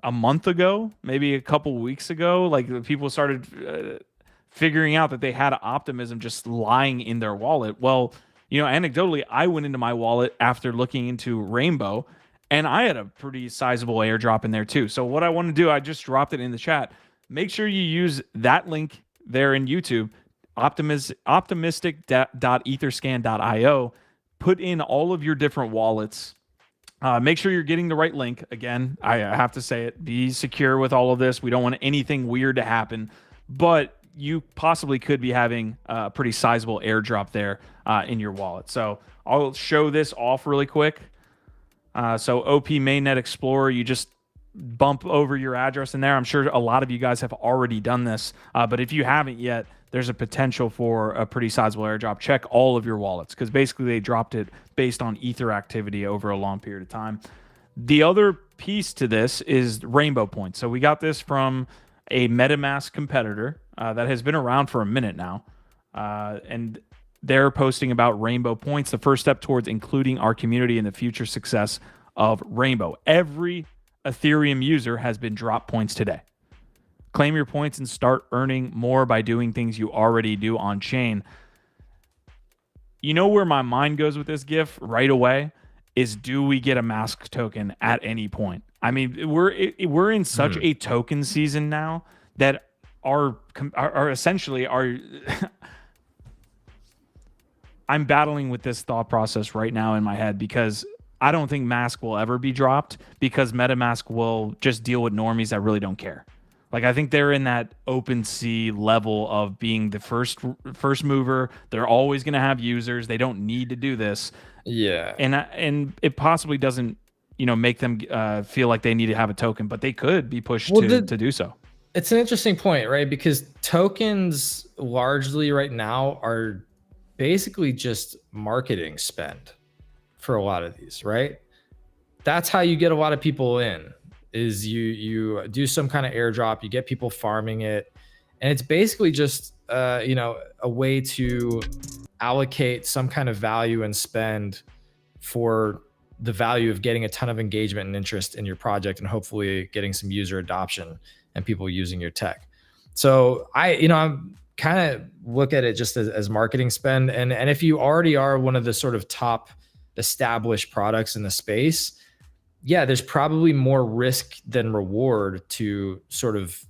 a month ago, maybe a couple weeks ago. Like people started figuring out that they had Optimism just lying in their wallet. Well, anecdotally, I went into my wallet after looking into Rainbow, and I had a pretty sizable airdrop in there too. So what I want to do, I just dropped it in the chat. Make sure you use that link there in YouTube, optimistic.etherscan.io. Put in all of your different wallets. Make sure you're getting the right link. Again, I have to say it. Be secure with all of this. We don't want anything weird to happen, but you possibly could be having a pretty sizable airdrop there in your wallet. So I'll show this off really quick. So OP Mainnet Explorer, you just bump over your address in there. I'm sure a lot of you guys have already done this, but if you haven't yet, there's a potential for a pretty sizable airdrop. Check all of your wallets because basically they dropped it based on Ether activity over a long period of time. The other piece to this is Rainbow Points. So we got this from a MetaMask competitor that has been around for a minute now, and they're posting about Rainbow Points, the first step towards including our community in the future success of Rainbow. Every Ethereum user has been dropped points today. Claim your points and start earning more by doing things you already do on chain. You know where my mind goes with this GIF right away is, do we get a mask token at any point? I mean, we're in such a token season now that are essentially I'm battling with this thought process right now in my head because I don't think Mask will ever be dropped because MetaMask will just deal with normies that really don't care. Like, I think they're in that OpenSea level of being the first mover. They're always going to have users. They don't need to do this. Yeah. And it possibly doesn't, make them feel like they need to have a token, but they could be pushed to do so. It's an interesting point, right? Because tokens largely right now are basically just marketing spend for a lot of these, right? That's how you get a lot of people in. Is you do some kind of airdrop, you get people farming it, And it's basically just you know, a way to allocate some kind of value and spend for the value of getting a ton of engagement and interest in your project, and hopefully getting some user adoption and people using your tech. So I'm kind of look at it just as marketing spend. And if you already are one of the sort of top established products in the space, yeah, there's probably more risk than reward to sort of,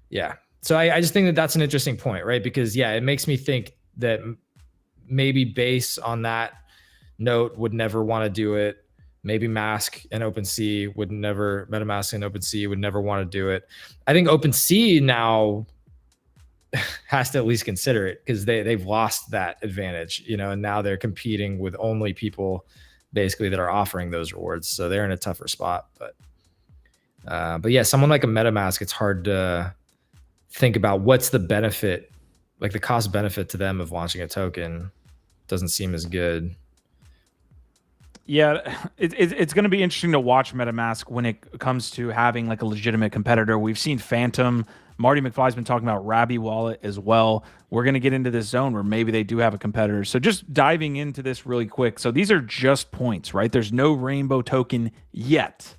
yeah. So I just think that that's an interesting point, right? Because yeah, it makes me think that maybe Base on that note would never want to do it. Maybe Mask and OpenSea would never, MetaMask and OpenSea would never want to do it. I think OpenSea now has to at least consider it, because they've lost that advantage, you know, and now they're competing with only people basically that are offering those rewards. So they're in a tougher spot. But yeah, someone like a MetaMask, it's hard to think about what's the benefit, like the cost benefit to them of launching a token doesn't seem as good. Yeah, it's going to be interesting to watch MetaMask when it comes to having like a legitimate competitor. We've seen Phantom. Marty McFly's been talking about Rabby Wallet as well. We're going to get into this zone where maybe they do have a competitor. So just diving into this really quick. So these are just points, right? There's no Rainbow token yet.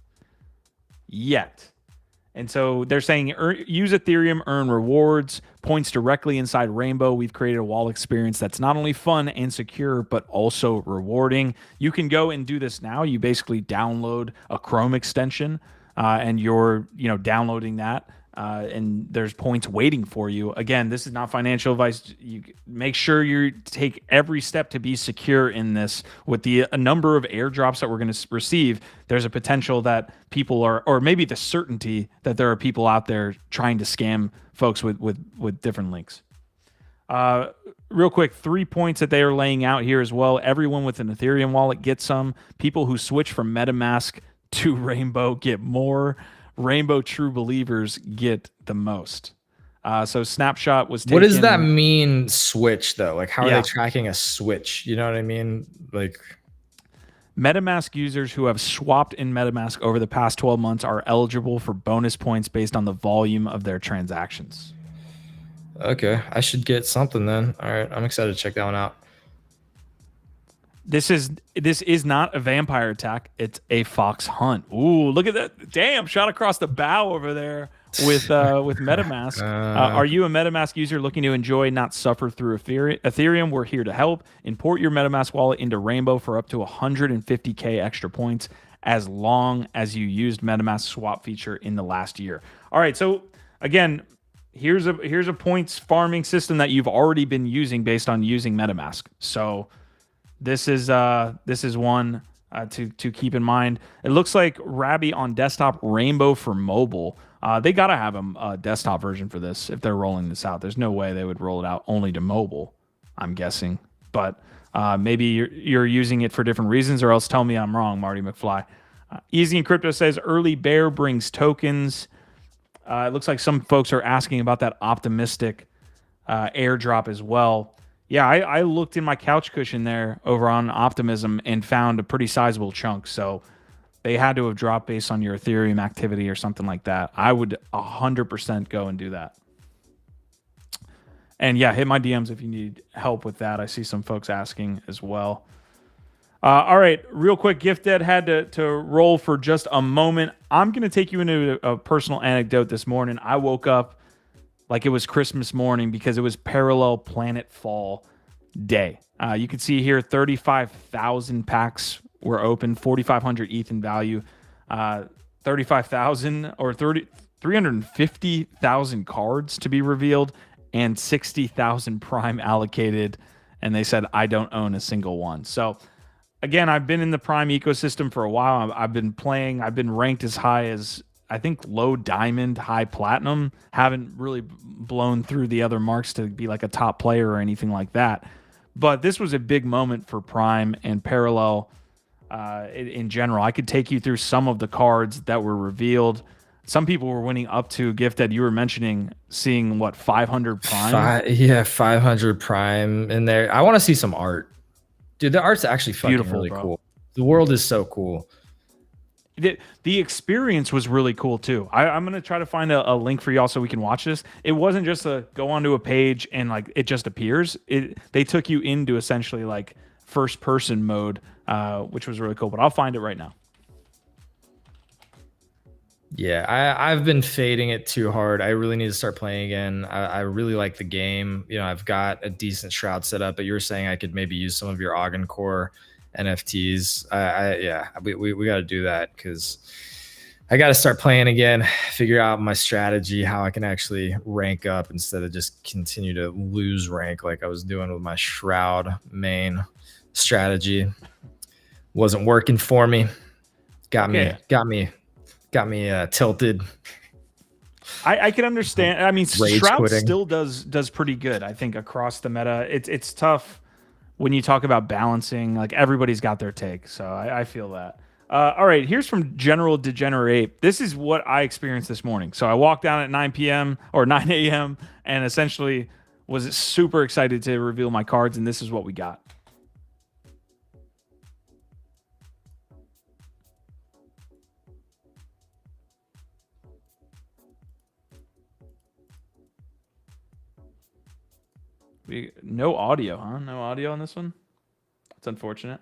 And so they're saying use Ethereum, earn rewards, points directly inside Rainbow. We've created a wallet experience that's not only fun and secure, but also rewarding. You can go and do this now. You basically download a Chrome extension and you're downloading that. And there's points waiting for you. Again, this is not financial advice. You make sure you take every step to be secure in this. With a number of airdrops that we're going to receive, there's a potential that people are, or maybe the certainty that there are people out there trying to scam folks with different links. Real quick, 3 points that they are laying out here as well. Everyone with an Ethereum wallet gets some. People who switch from MetaMask to Rainbow get more. Rainbow true believers get the most. So Snapshot was taken. What does that mean, switch, though? Like, how are they tracking a switch? You know what I mean? Like, MetaMask users who have swapped in MetaMask over the past 12 months are eligible for bonus points based on the volume of their transactions. Okay, I should get something then. All right, I'm excited to check that one out. This is not a vampire attack. It's a fox hunt. Ooh, look at that. Damn, shot across the bow over there with MetaMask. Are you a MetaMask user looking to enjoy, not suffer through Ethereum? We're here to help. Import your MetaMask wallet into Rainbow for up to 150K extra points as long as you used MetaMask swap feature in the last year. All right, so again, here's a points farming system that you've already been using based on using MetaMask. So this is one to keep in mind. It looks like Rabby on desktop, Rainbow for mobile. They gotta have a desktop version for this if they're rolling this out. There's no way they would roll it out only to mobile, I'm guessing. But maybe you're using it for different reasons, or else tell me I'm wrong, Marty McFly. Easy in Crypto says early bear brings tokens. It looks like some folks are asking about that optimistic airdrop as well. Yeah, I looked in my couch cushion there over on Optimism and found a pretty sizable chunk. So they had to have dropped based on your Ethereum activity or something like that. I would 100% go and do that. And yeah, hit my DMs if you need help with that. I see some folks asking as well. All right, real quick, Gifted had to roll for just a moment. I'm going to take you into a personal anecdote this morning. I woke up like it was Christmas morning because it was parallel Planetfall day. You can see here 35,000 packs were open, 4,500 ETH in value, 35,000 or 350,000 cards to be revealed, and 60,000 Prime allocated. And they said, I don't own a single one. So again, I've been in the Prime ecosystem for a while. I've been playing. I've been ranked as high as, I think, low diamond, high platinum. Haven't really blown through the other marks to be like a top player or anything like that. But this was a big moment for Prime and Parallel in general. I could take you through some of the cards that were revealed. Some people were winning up to, Gifted, you were mentioning seeing, what, 500 Prime? 500 Prime in there. I want to see some art. Dude, the art's actually fucking beautiful, really cool. The world is so cool. the experience was really cool too. I'm gonna try to find a link for y'all so we can watch this. It wasn't just a go onto a page and like it just appears. They took you into essentially like first person mode, which was really cool. But I'll find it right now. Yeah, I've been fading it too hard. I really need to start playing again. I really like the game. You know, I've got a decent shroud set up, but you were saying I could maybe use some of your Ogden Core NFTs. Yeah, we got to do that because I got to start playing again, figure out my strategy, how I can actually rank up instead of just continue to lose rank like I was doing with my shroud main strategy. Wasn't working for me. Got me tilted. I can understand. I mean, Rage Shroud quitting. still does pretty good, I think, across the meta. It's tough when you talk about balancing. Like everybody's got their take, so I feel that. All right, here's from General Degenerate. This is what I experienced this morning. So I walked down at 9 p.m. or 9 a.m. and essentially was super excited to reveal my cards, and this is what we got. No audio, huh? No audio on this one? It's unfortunate.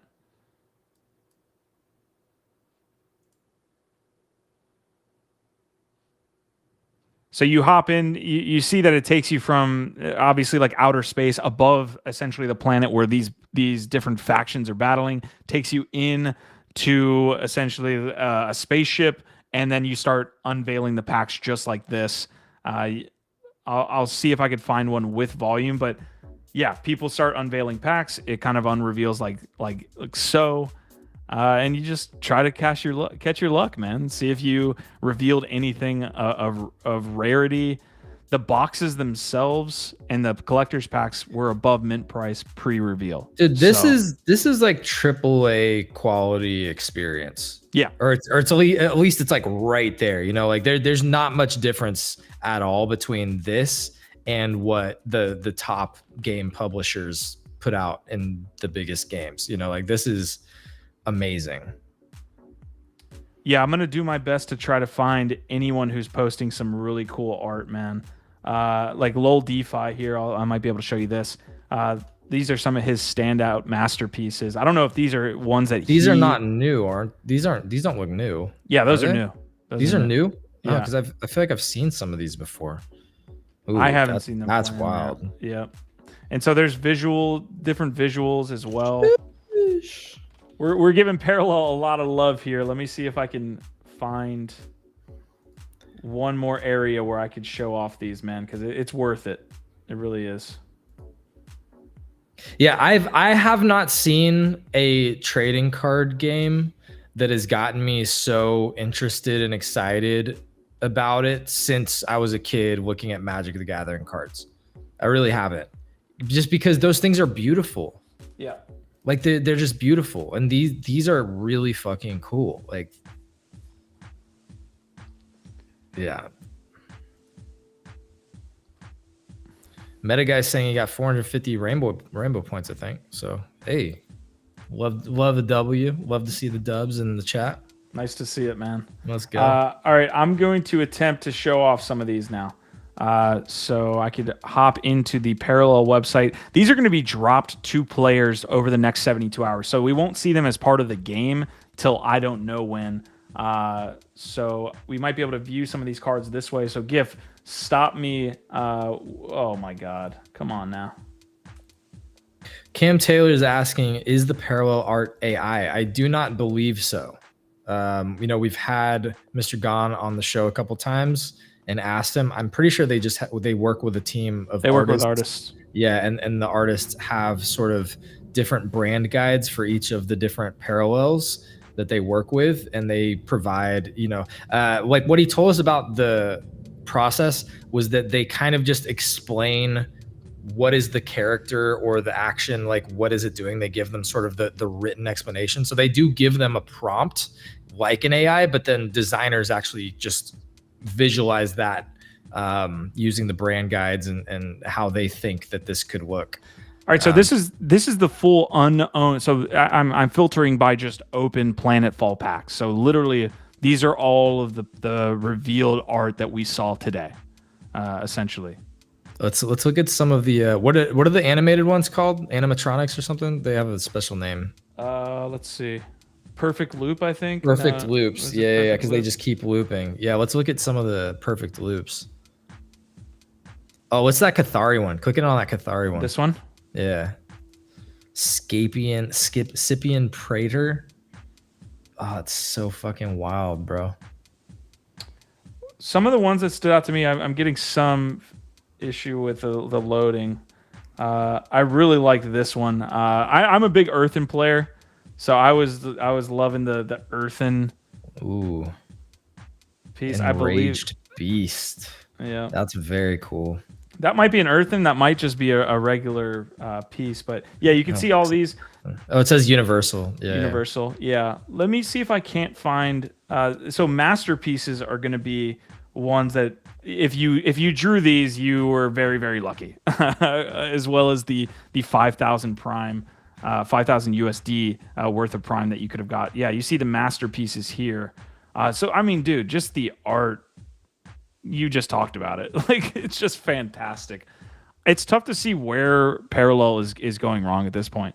So you hop in, you see that it takes you from obviously like outer space above essentially the planet where these different factions are battling, takes you in to essentially a spaceship, and then you start unveiling the packs just like this. I'll see if I could find one with volume, but yeah, people start unveiling packs. It kind of unreveals like so. And you just try to catch your luck, man. See if you revealed anything of rarity. The boxes themselves and the collector's packs were above mint price pre-reveal. Dude, this is like AAA quality experience. Yeah, or it's at least it's like right there. You know, like there's not much difference at all between this and what the top game publishers put out in the biggest games. You know, like this is amazing. Yeah, I'm gonna do my best to try to find anyone who's posting some really cool art, man. Like Lol DeFi here, I might be able to show you this. These are some of his standout masterpieces. I don't know if these are ones that these are not new, aren't these? These don't look new. Yeah, those are new. These are new. Yeah, because I feel like I've seen some of these before. Ooh, I haven't seen them. That's wild. Yeah, and so there's different visuals as well. We're giving Parallel a lot of love here. Let me see if I can find one more area where I could show off these, man, because it's worth it. It really is. Yeah, I have not seen a trading card game that has gotten me so interested and excited about it since I was a kid looking at Magic the Gathering cards. I really haven't. Just because those things are beautiful. Yeah. Like they're just beautiful, and these are really fucking cool. Like, yeah. Meta guy's saying he got 450 rainbow points, I think. So hey, love a W. Love to see the dubs in the chat. Nice to see it, man. Let's go. All right, I'm going to attempt to show off some of these now. So I could hop into the Parallel website. These are going to be dropped to players over the next 72 hours. So we won't see them as part of the game till I don't know when. So we might be able to view some of these cards this way. So GIF, stop me. Oh my God. Come on now. Cam Taylor is asking, is the Parallel art AI? I do not believe so. You know, we've had Mr. Gon on the show a couple times and asked him. I'm pretty sure they work with a team of They work with artists. Yeah, and the artists have sort of different brand guides for each of the different parallels that they work with, and they provide, you know, like what he told us about the process was that they kind of just explain what is the character or the action, like what is it doing. They give them sort of the written explanation. So they do give them a prompt like an AI, but then designers actually just visualize that using the brand guides and how they think that this could look. All right, so this is the full unowned. So I'm filtering by just open Planetfall packs. So literally, these are all of the revealed art that we saw today, essentially. Let's look at some of the what are the animated ones called? Animatronics or something? They have a special name. Let's see. Perfect loop, I think. Perfect loops. Yeah, because they Loop? just keep looping. Yeah, let's look at some of the perfect loops. Oh, what's that Cathari one? Clicking on that Cathari one. This one. Yeah. Scipion Praetor. Oh, it's so fucking wild, bro. Some of the ones that stood out to me, I'm getting some issue with the loading. I really liked this one. I'm a big Earthen player, so I was loving the Earthen Ooh. piece. Enraged Beast. Yeah, That's very cool. that might be an Earthen. That might just be a regular piece. But yeah, you can see all these. Oh, it says Universal. Yeah. Universal. Yeah. Let me see if I can't find. So masterpieces are going to be ones that if you drew these, you were very, very lucky, as well as the 5,000 prime, 5,000 USD worth of prime that you could have got. Yeah, you see the masterpieces here. So I mean, dude, just the art. You just talked about it. Like, it's just fantastic. It's tough to see where Parallel is going wrong at this point.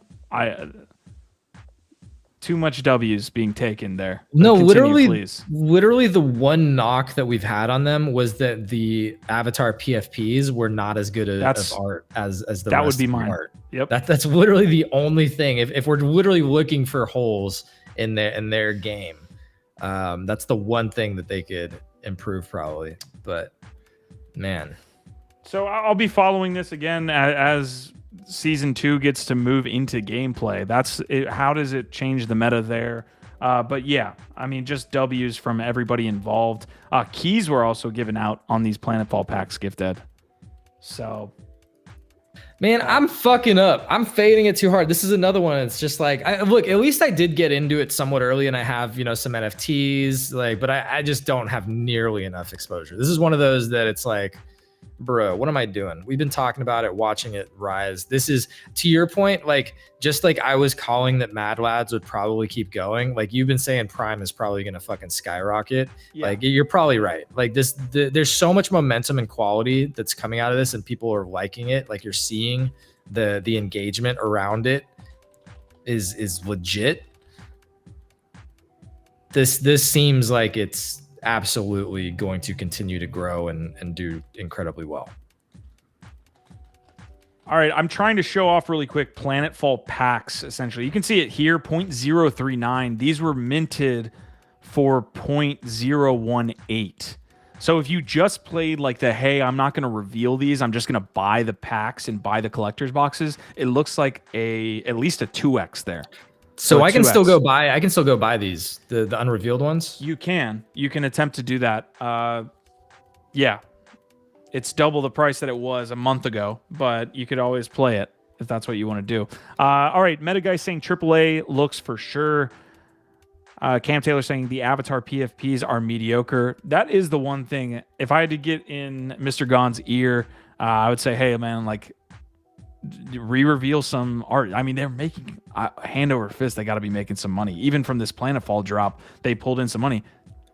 Too much W's being taken there. No, Continue, please. literally the one knock that we've had on them was that the Avatar PFPs were not as good of art as the that rest would be of the mine. art. Yep. That's literally the only thing. If we're literally looking for holes in their game, that's the one thing that they could improve probably. But man, so I'll be following this again as season 2 gets to move into gameplay. That's it. How does it change the meta there? But yeah, I mean, just W's from everybody involved. Keys were also given out on these Planetfall packs, Gifted. So, man, I'm fucking up. I'm fading it too hard. This is another one. It's just like, look, at least I did get into it somewhat early, and I have, some NFTs, but I just don't have nearly enough exposure. This is one of those that it's like, bro, what am I doing? We've been talking about it, watching it rise. This is, to your point, just like I was calling that Mad Lads would probably keep going. Like, you've been saying Prime is probably going to fucking skyrocket. Yeah. Like, you're probably right. Like, there's so much momentum and quality that's coming out of this, and people are liking it. Like, you're seeing the engagement around it is legit. This seems like it's absolutely going to continue to grow and do incredibly well. All right, I'm trying to show off really quick Planetfall packs, essentially. You can see it here, 0.039. These were minted for 0.018. So if you just played like hey, I'm not going to reveal these, I'm just going to buy the packs and buy the collector's boxes, it looks like at least a 2x there. So I can still go buy these, the unrevealed ones. You can attempt to do that. Yeah, it's double the price that it was a month ago, but you could always play it if that's what you want to do. All right, Meta Guy saying AAA looks for sure. Cam Taylor saying the Avatar PFPs are mediocre. That is the one thing. If I had to get in Mr. Gon's ear, I would say, hey man, re-reveal some art. I mean, they're making hand over fist. They got to be making some money. Even from this Planetfall drop, they pulled in some money.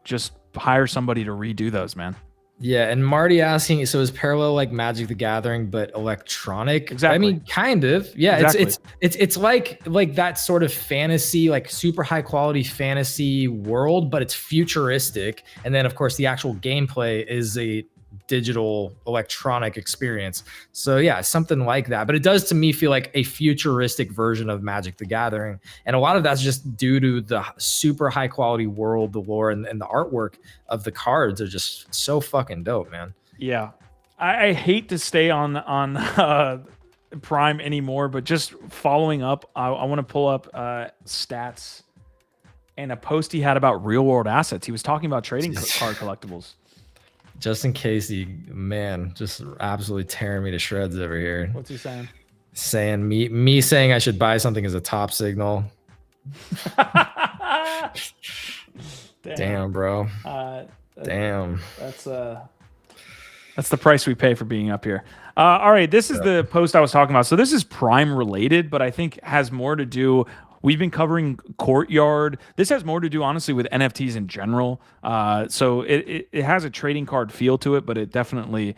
Just hire somebody to redo those, man. Yeah, and Marty asking, so is Parallel like Magic the Gathering but electronic? Exactly. I mean, kind of. Yeah, exactly. it's like that sort of fantasy, like super high quality fantasy world, but it's futuristic. And then of course the actual gameplay is a digital electronic experience. So yeah, something like that. But it does to me feel like a futuristic version of Magic the Gathering. And a lot of that's just due to the super high quality world, the lore, and the artwork of the cards are just so fucking dope, man. Yeah. I hate to stay on Prime anymore, but just following up, I want to pull up stats and a post he had about real world assets. He was talking about trading card collectibles. Justin Casey, man, just absolutely tearing me to shreds over here. What's he saying? Saying me saying I should buy something as a top signal. Damn. Damn, bro. Damn. That's That's the price we pay for being up here. All right, this is the post I was talking about. So this is Prime related, but I think has more to do. We've been covering Courtyard. This has more to do, honestly, with NFTs in general. So it has a trading card feel to it, but it definitely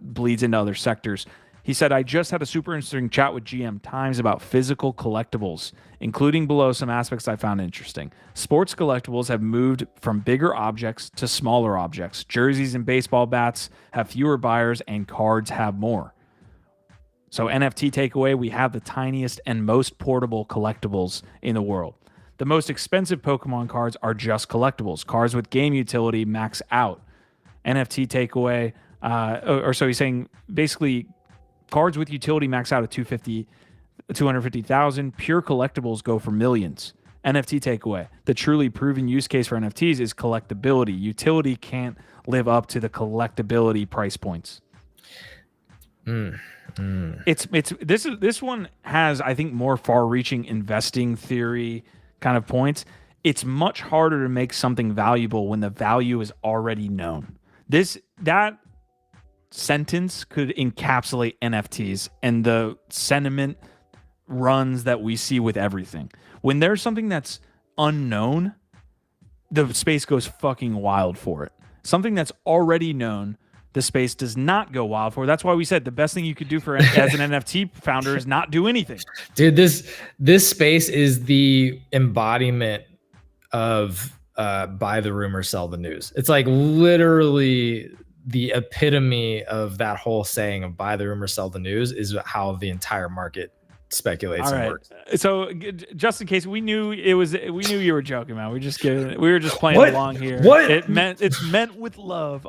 bleeds into other sectors. He said, I just had a super interesting chat with GM Times about physical collectibles, including below some aspects I found interesting. Sports collectibles have moved from bigger objects to smaller objects. Jerseys and baseball bats have fewer buyers, and cards have more. So NFT takeaway, we have the tiniest and most portable collectibles in the world. The most expensive Pokemon cards are just collectibles. Cards with game utility max out. NFT takeaway, or so he's saying basically cards with utility max out at 250,000. Pure collectibles go for millions. NFT takeaway. The truly proven use case for NFTs is collectability. Utility can't live up to the collectability price points. This one has, I think, more far-reaching investing theory kind of points. It's much harder to make something valuable when the value is already known. That sentence could encapsulate NFTs and the sentiment runs that we see with everything. When there's something that's unknown, the space goes fucking wild for it. Something that's already known, the space does not go wild for. That's why we said the best thing you could do as an NFT founder is not do anything. Dude, this space is the embodiment of buy the rumor, sell the news. It's like literally the epitome of that whole saying of buy the rumor, sell the news is how the entire market speculates and works. So just in case we knew you were joking, man. We were just playing along here. It's meant with love.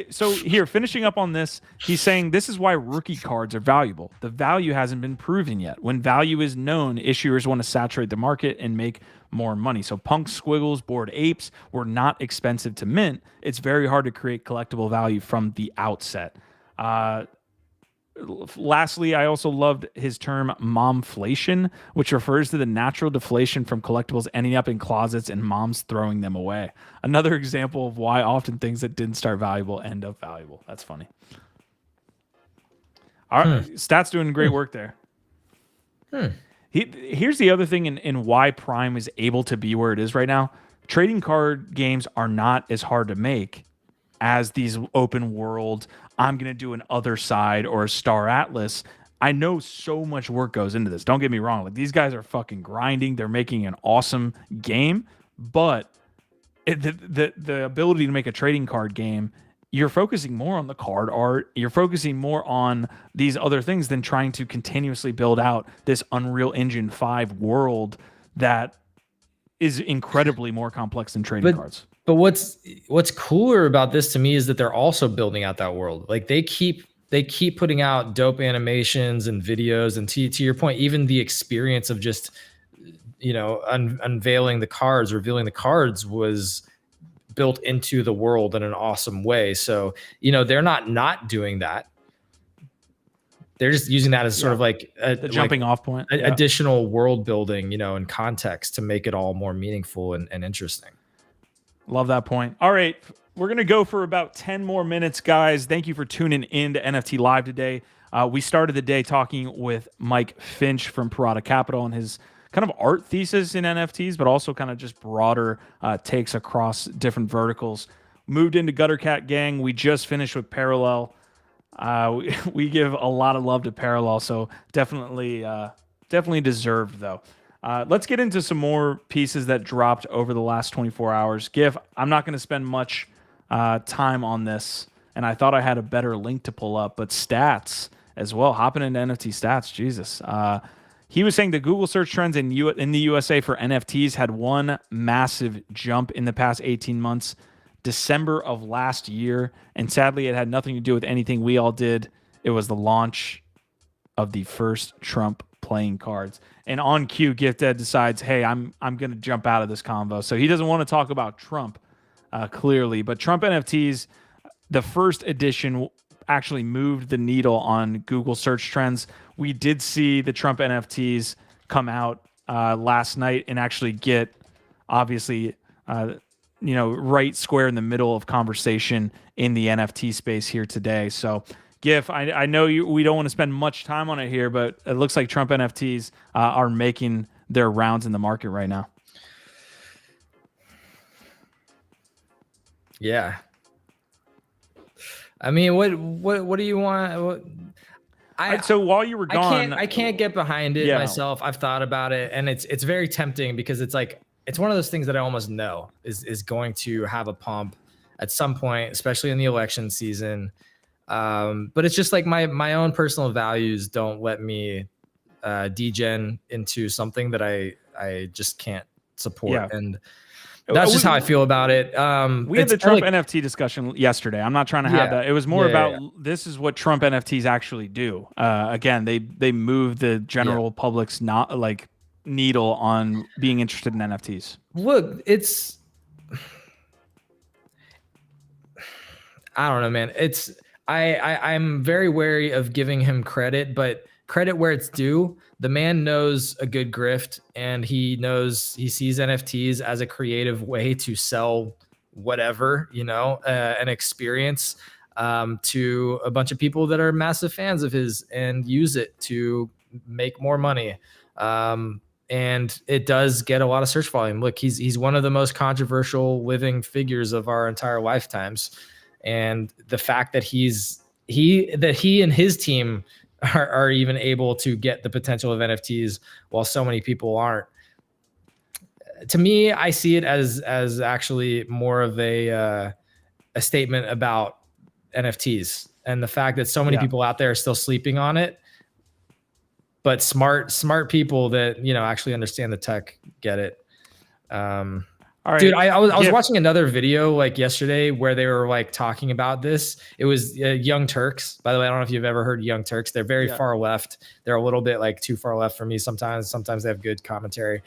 So here, finishing up on this, he's saying this is why rookie cards are valuable. The value hasn't been proven yet. When value is known, issuers want to saturate the market and make more money. So Punk Squiggles, Bored Apes were not expensive to mint. It's very hard to create collectible value from the outset. Lastly, I also loved his term momflation, which refers to the natural deflation from collectibles ending up in closets and moms throwing them away. Another example of why often things that didn't start valuable end up valuable. That's funny. All right, Stats doing great work there. Here's the other thing in why Prime is able to be where it is right now. Trading card games are not as hard to make as these open world, I'm going to do an Other Side or a Star Atlas. I know so much work goes into this. Don't get me wrong. Like, these guys are fucking grinding. They're making an awesome game, but the ability to make a trading card game, you're focusing more on the card art. You're focusing more on these other things than trying to continuously build out this Unreal Engine 5 world that is incredibly more complex than trading cards. But what's cooler about this to me is that they're also building out that world. Like they keep putting out dope animations and videos, and to your point, even the experience of just unveiling the cards, revealing the cards was built into the world in an awesome way. So they're not doing that. They're just using that as sort of like the jumping off point, additional world building, and context to make it all more meaningful and interesting. Love that point. All right, we're going to go for about 10 more minutes, guys. Thank you for tuning in to NFT Live today. We started the day talking with Mike Finch from Parada Capital and his kind of art thesis in NFTs, but also kind of just broader takes across different verticals. Moved into Gutter Cat Gang. We just finished with Parallel. We give a lot of love to Parallel, so definitely deserved, though. Let's get into some more pieces that dropped over the last 24 hours. GIF, I'm not going to spend much time on this, and I thought I had a better link to pull up, but stats as well. Hopping into NFT stats, Jesus. He was saying the Google search trends in the USA for NFTs had one massive jump in the past 18 months, December of last year, and sadly it had nothing to do with anything we all did. It was the launch of the first Trump playing cards. And on cue, GiftEd decides, hey, I'm going to jump out of this convo. So he doesn't want to talk about Trump, clearly. But Trump NFTs, the first edition actually moved the needle on Google search trends. We did see the Trump NFTs come out last night and actually get, obviously, right square in the middle of conversation in the NFT space here today. So, Gif, I know we don't want to spend much time on it here, but it looks like Trump NFTs are making their rounds in the market right now. Yeah. I mean, what do you want? So while you were gone, I can't get behind it Yeah. myself. I've thought about it, and it's very tempting because it's like it's one of those things that I almost know is going to have a pump at some point, especially in the election season. But it's just like my own personal values don't let me degen into something that I just can't support. Yeah. And that's just how I feel about it. We had the Trump NFT discussion yesterday. I'm not trying to have that. It was more about this is what Trump NFTs actually do. Again, they move the general public's not like needle on being interested in NFTs. Look, I don't know, man. I'm very wary of giving him credit, but credit where it's due. The man knows a good grift, and he sees NFTs as a creative way to sell whatever, an experience to a bunch of people that are massive fans of his and use it to make more money. And it does get a lot of search volume. Look, he's one of the most controversial living figures of our entire lifetimes. And the fact that he and his team are even able to get the potential of NFTs while so many people aren't. To me, I see it as actually more of a statement about NFTs and the fact that so many people out there are still sleeping on it. But smart people that actually understand the tech get it. All right. Dude, I was watching another video like yesterday where they were like talking about this. It was Young Turks. By the way, I don't know if you've ever heard Young Turks. They're very far left. They're a little bit like too far left for me sometimes. Sometimes they have good commentary.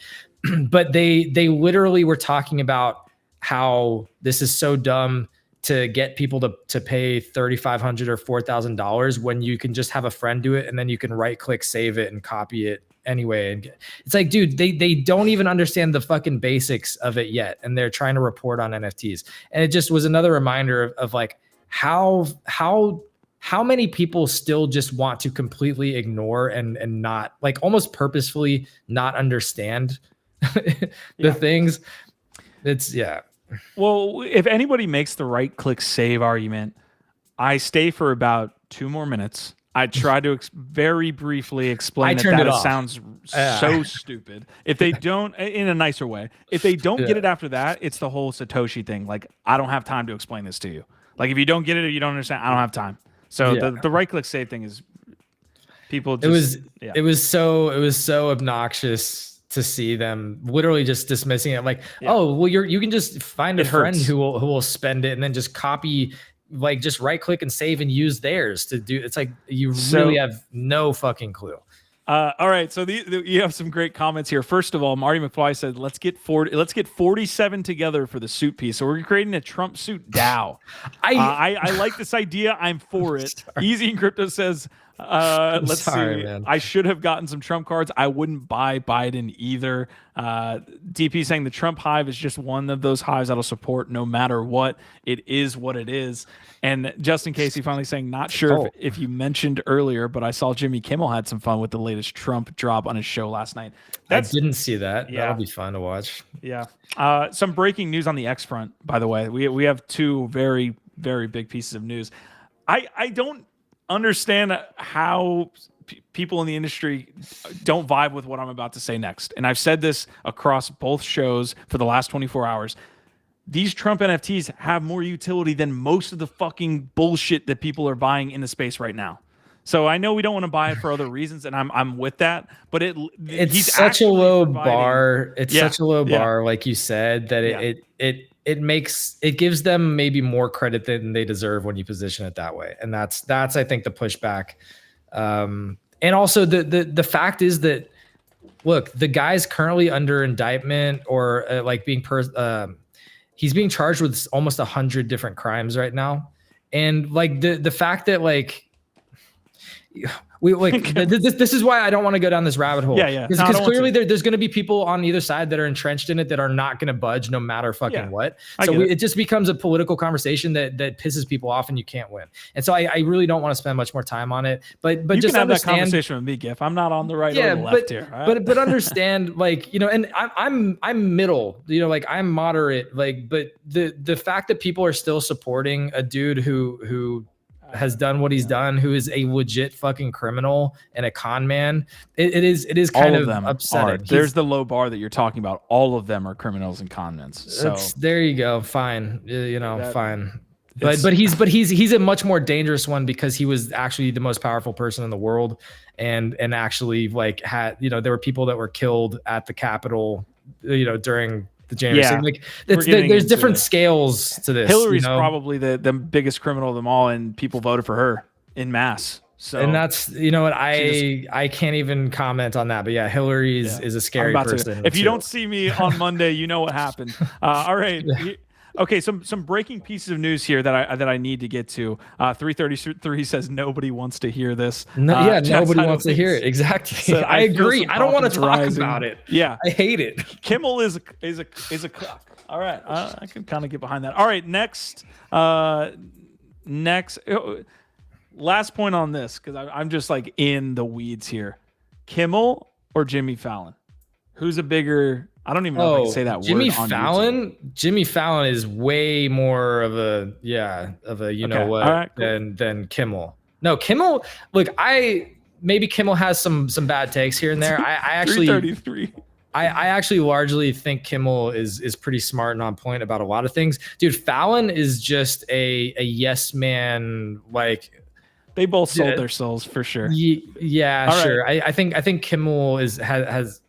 But they literally were talking about how this is so dumb to get people to pay $3,500 or $4,000 when you can just have a friend do it and then you can right click save it and copy it anyway. And it's like, dude, they don't even understand the fucking basics of it yet, and they're trying to report on NFTs. And it just was another reminder of like how many people still just want to completely ignore and not, like, almost purposefully not understand the things. It's Well, if anybody makes the right click save argument, I stay for about 2 more minutes. I try to very briefly explain that it sounds so stupid. If they don't, in a nicer way, if they don't get it after that, it's the whole Satoshi thing. Like, I don't have time to explain this to you. Like, if you don't get it or you don't understand, I don't have time. So the right click save thing is people just, it was so obnoxious to see them literally just dismissing it. Like, oh, well, you can just find a friend who will spend it and then just copy, like, just right click and save and use theirs to do. It's like, you really have no fucking clue. All right, so you have some great comments here. First of all, Marty McFly said, let's get 47 together for the suit piece. So we're creating a Trump suit DAO. I like this idea. I'm for it. Easy in Crypto says, let's see. Man. I should have gotten some Trump cards. I wouldn't buy Biden either. DP saying the Trump hive is just one of those hives that'll support no matter what. It is what it is. And Justin Casey finally saying, not sure if you mentioned earlier, but I saw Jimmy Kimmel had some fun with the latest Trump drop on his show last night. I didn't see that. That'll be fun to watch. Yeah. Some breaking news on the X front, by the way. We have 2 very, very big pieces of news. I don't understand how people in the industry don't vibe with what I'm about to say next. And I've said this across both shows for the last 24 hours. These Trump NFTs have more utility than most of the fucking bullshit that people are buying in the space right now. So I know we don't want to buy it for other reasons, and I'm with that. But it's such a low bar. It's such a low bar, like you said, that it gives them maybe more credit than they deserve when you position it that way. And that's I think the pushback. And also the fact is that, look, the guy's currently under indictment or he's being charged with almost 100 different crimes right now. And like the fact that, like, we like this is why I don't want to go down this rabbit hole. Yeah. Because No, I don't want clearly to. there's going to be people on either side that are entrenched in it that are not going to budge no matter fucking what. I So get it. it just becomes a political conversation that pisses people off and you can't win. And so I really don't want to spend much more time on it. But You just can have that understand. conversation with me, Gif. I'm not on the right or the left here. All right? But understand, like, you know, and I'm middle, you know, like I'm moderate, like, but the fact that people are still supporting a dude who has done what he's done, who is a legit fucking criminal and a con man, it is kind all of them upsetting. There's the low bar that you're talking about. All of them are criminals and con men. So There you go. Fine. You know, fine. But it's- he's a much more dangerous one because he was actually the most powerful person in the world, and actually like had, you know, there were people that were killed at the Capitol, you know, during the January. Yeah. Like We're getting there's into different this. scales to this. Hillary's you know? probably the biggest criminal of them all, and people voted for her in mass. So And that's, you know what, I can't even comment on that. But yeah, Hillary is a I'm scary about to- person. if you too. don't see me on Monday, you know what happened. All right. Okay, some breaking pieces of news here that I need to get to. 333 says nobody wants to hear this. Yeah, Chat nobody side wants to hear it. things. Exactly. So I feel agree. some I don't want to confidence talk rising. about it. Yeah, I hate it. Kimmel is a cuck. All right, I can kind of get behind that. All right, next, last point on this, because I'm just like in the weeds here. Kimmel or Jimmy Fallon? Who's a bigger? I don't even know if I can say that Jimmy word on Fallon. YouTube. Jimmy Fallon is way more of a you know Okay, what, all right, cool. than Kimmel. No, Kimmel. Look, maybe Kimmel has some bad takes here and there. I actually 333. I actually largely think Kimmel is pretty smart and on point about a lot of things. Dude, Fallon is just a yes man. Like, They both sold their souls for sure. yeah, All sure. I think Kimmel has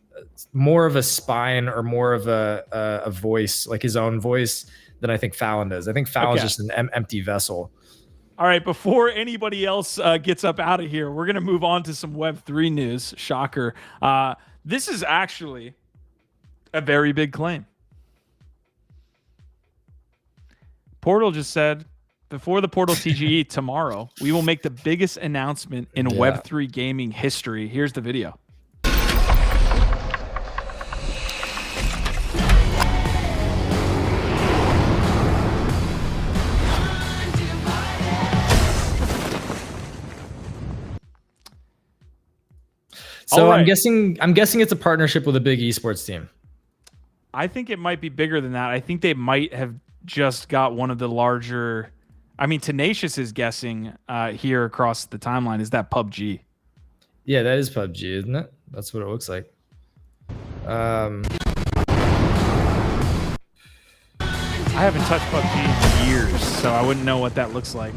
more of a spine or more of a voice, like his own voice, than I think Fallon does. I think Fallon's Okay. just an empty vessel. All right, before anybody else gets up out of here, we're going to move on to some Web3 news. Shocker. This is actually a very big claim. Portal just said, before the Portal TGE tomorrow, we will make the biggest announcement in Web3 gaming history. Here's the video. So All right. I'm guessing it's a partnership with a big esports team. I think it might be bigger than that. I think they might have just got one of the larger. I mean, Tenacious is guessing here across the timeline. Is that PUBG? Yeah, that is PUBG, isn't it? That's what it looks like. I haven't touched PUBG in years, so I wouldn't know what that looks like.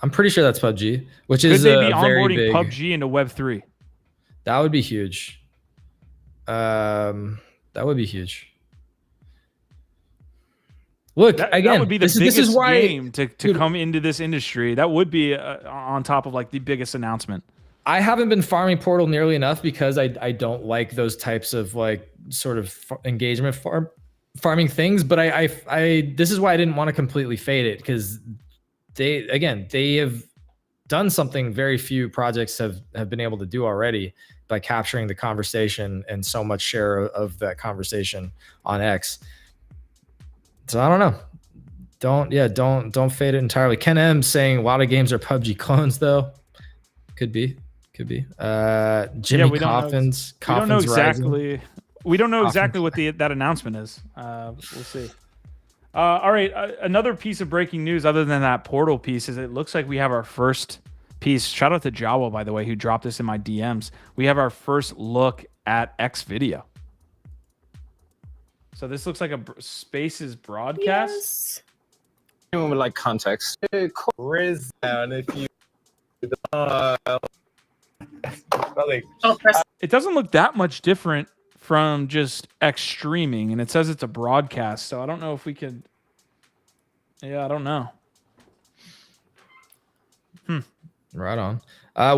I'm pretty sure that's PUBG, which Could is they be very onboarding big. PUBG into Web3? That would be huge. That would be huge. Look, That again, would be the this biggest is why game to come into this industry. That would be on top of like the biggest announcement. I haven't been farming Portal nearly enough because I don't like those types of like sort of engagement farming things. But I this is why I didn't want to completely fade it, because they have done something very few projects have been able to do already by capturing the conversation and so much share of that conversation on X. So I don't know. Don't fade it entirely. Ken M saying a lot of games are PUBG clones though. Could be. Jimmy we don't know. Coffins. We don't know Coffins Rising. exactly. We don't know exactly what that announcement is. We'll see. All right, another piece of breaking news other than that Portal piece is it looks like we have our first piece. Shout out to Jawa, by the way, who dropped this in my DMs. We have our first look at X video. So this looks like a Spaces broadcast. Yes. With like context, quiz down if you. It doesn't look that much different from just X streaming, and it says it's a broadcast. So I don't know if we could. Yeah, I don't know. Right on.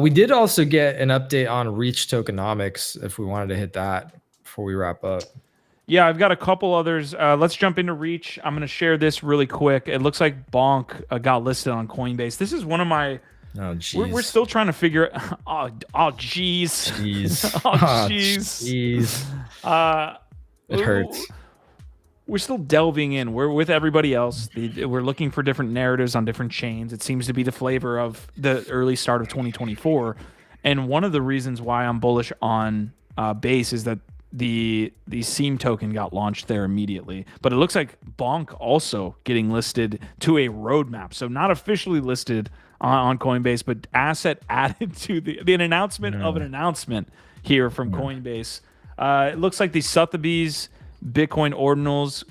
We did also get an update on Reach tokenomics if we wanted to hit that before we wrap up. Yeah, I've got a couple others. Let's jump into Reach. I'm going to share this really quick. It looks like Bonk got listed on Coinbase. This is one of my Oh, We're jeez. still trying to figure. Oh, jeez. Jeez. Oh, Ah, jeez. It hurts. We're still delving in. We're with everybody else. We're looking for different narratives on different chains. It seems to be the flavor of the early start of 2024. And one of the reasons why I'm bullish on Base is that the Seam token got launched there immediately. But it looks like Bonk also getting listed to a roadmap. So not officially listed on Coinbase, but asset added to the announcement of an announcement here from Coinbase. It looks like the Sotheby's Bitcoin ordinals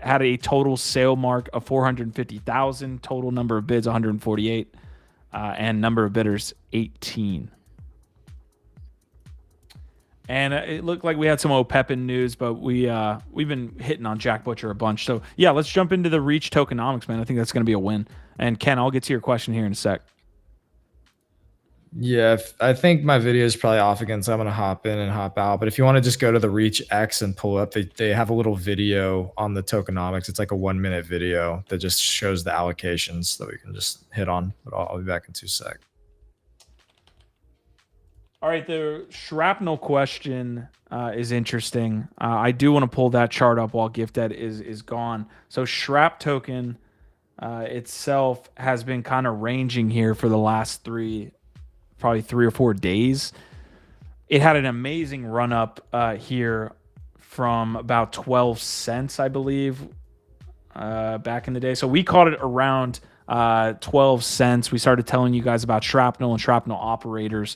had a total sale mark of 450,000, total number of bids 148, and number of bidders 18. And it looked like we had some OPEPin news, but we've been hitting on Jack Butcher a bunch. So yeah, let's jump into the Reach tokenomics, man. I think that's going to be a win. And Ken, I'll get to your question here in a sec. Yeah, I think my video is probably off again, so I'm gonna hop in and hop out. But if you want to just go to the Reach X and pull up, they have a little video on the tokenomics. It's like a 1-minute video that just shows the allocations that we can just hit on. But I'll be back in 2 seconds. All right, the shrapnel question is interesting. I do want to pull that chart up while GiftEd is gone. So Shrap token itself has been kind of ranging here for the last probably 3 or 4 days. It had an amazing run up here from about 12 cents, I believe, back in the day. So we caught it around 12 cents. We started telling you guys about shrapnel and shrapnel operators.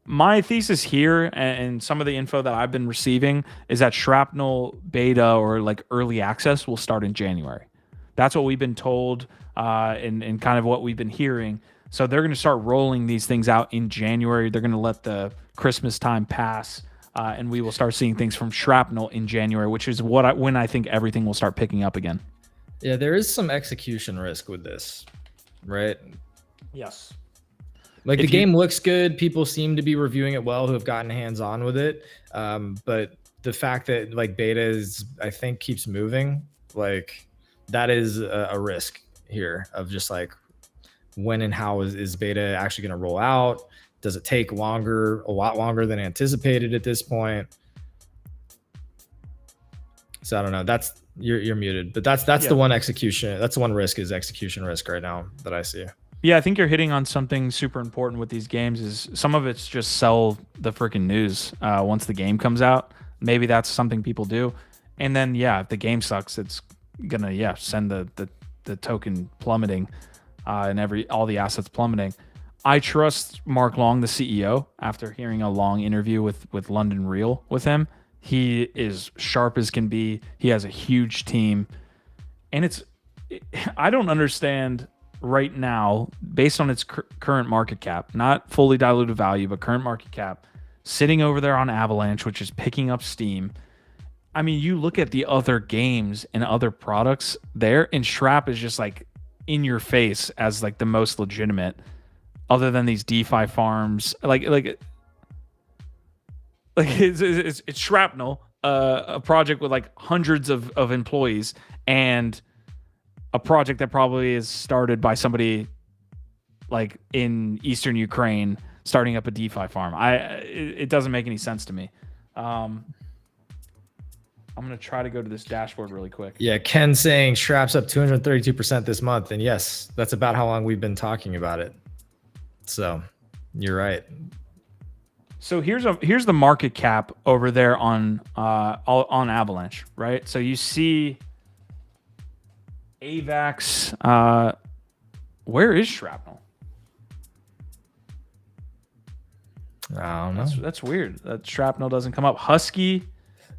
My thesis here and some of the info that I've been receiving is that shrapnel beta or like early access will start in January. That's what we've been told and kind of what we've been hearing. So they're going to start rolling these things out in January. They're going to let the Christmas time pass, and we will start seeing things from shrapnel in January, which is when I think everything will start picking up again. Yeah, there is some execution risk with this, right? Yes. Like the game looks good. People seem to be reviewing it well who have gotten hands-on with it. But the fact that like beta is, I think, keeps moving, like that is a risk here of just like when and how is beta actually going to roll out? Does it take longer, a lot longer than anticipated at this point? So I don't know. That's you're muted, but that's the one execution. That's the one risk is execution risk right now that I see. Yeah, I think you're hitting on something super important with these games is some of it's just sell the freaking news once the game comes out. Maybe that's something people do. And then, yeah, if the game sucks, it's going to, send the token plummeting and all the assets plummeting. I trust Mark Long, the CEO, after hearing a long interview with London Real with him. He is sharp as can be. He has a huge team. And I don't understand right now, based on its current market cap, not fully diluted value, but current market cap, sitting over there on Avalanche, which is picking up steam. I mean, you look at the other games and other products there, and Shrap is just like in your face as like the most legitimate, other than these DeFi farms. Like it's Shrapnel, a project with like hundreds of employees, and a project that probably is started by somebody like in Eastern Ukraine starting up a DeFi farm. It doesn't make any sense to me. I'm going to try to go to this dashboard really quick. Yeah, Ken saying Shrap's up 232% this month. And yes, that's about how long we've been talking about it. So you're right. So here's the market cap over there on Avalanche, right? So you see AVAX. Where is Shrapnel? I don't know. That's weird. That Shrapnel doesn't come up. Husky.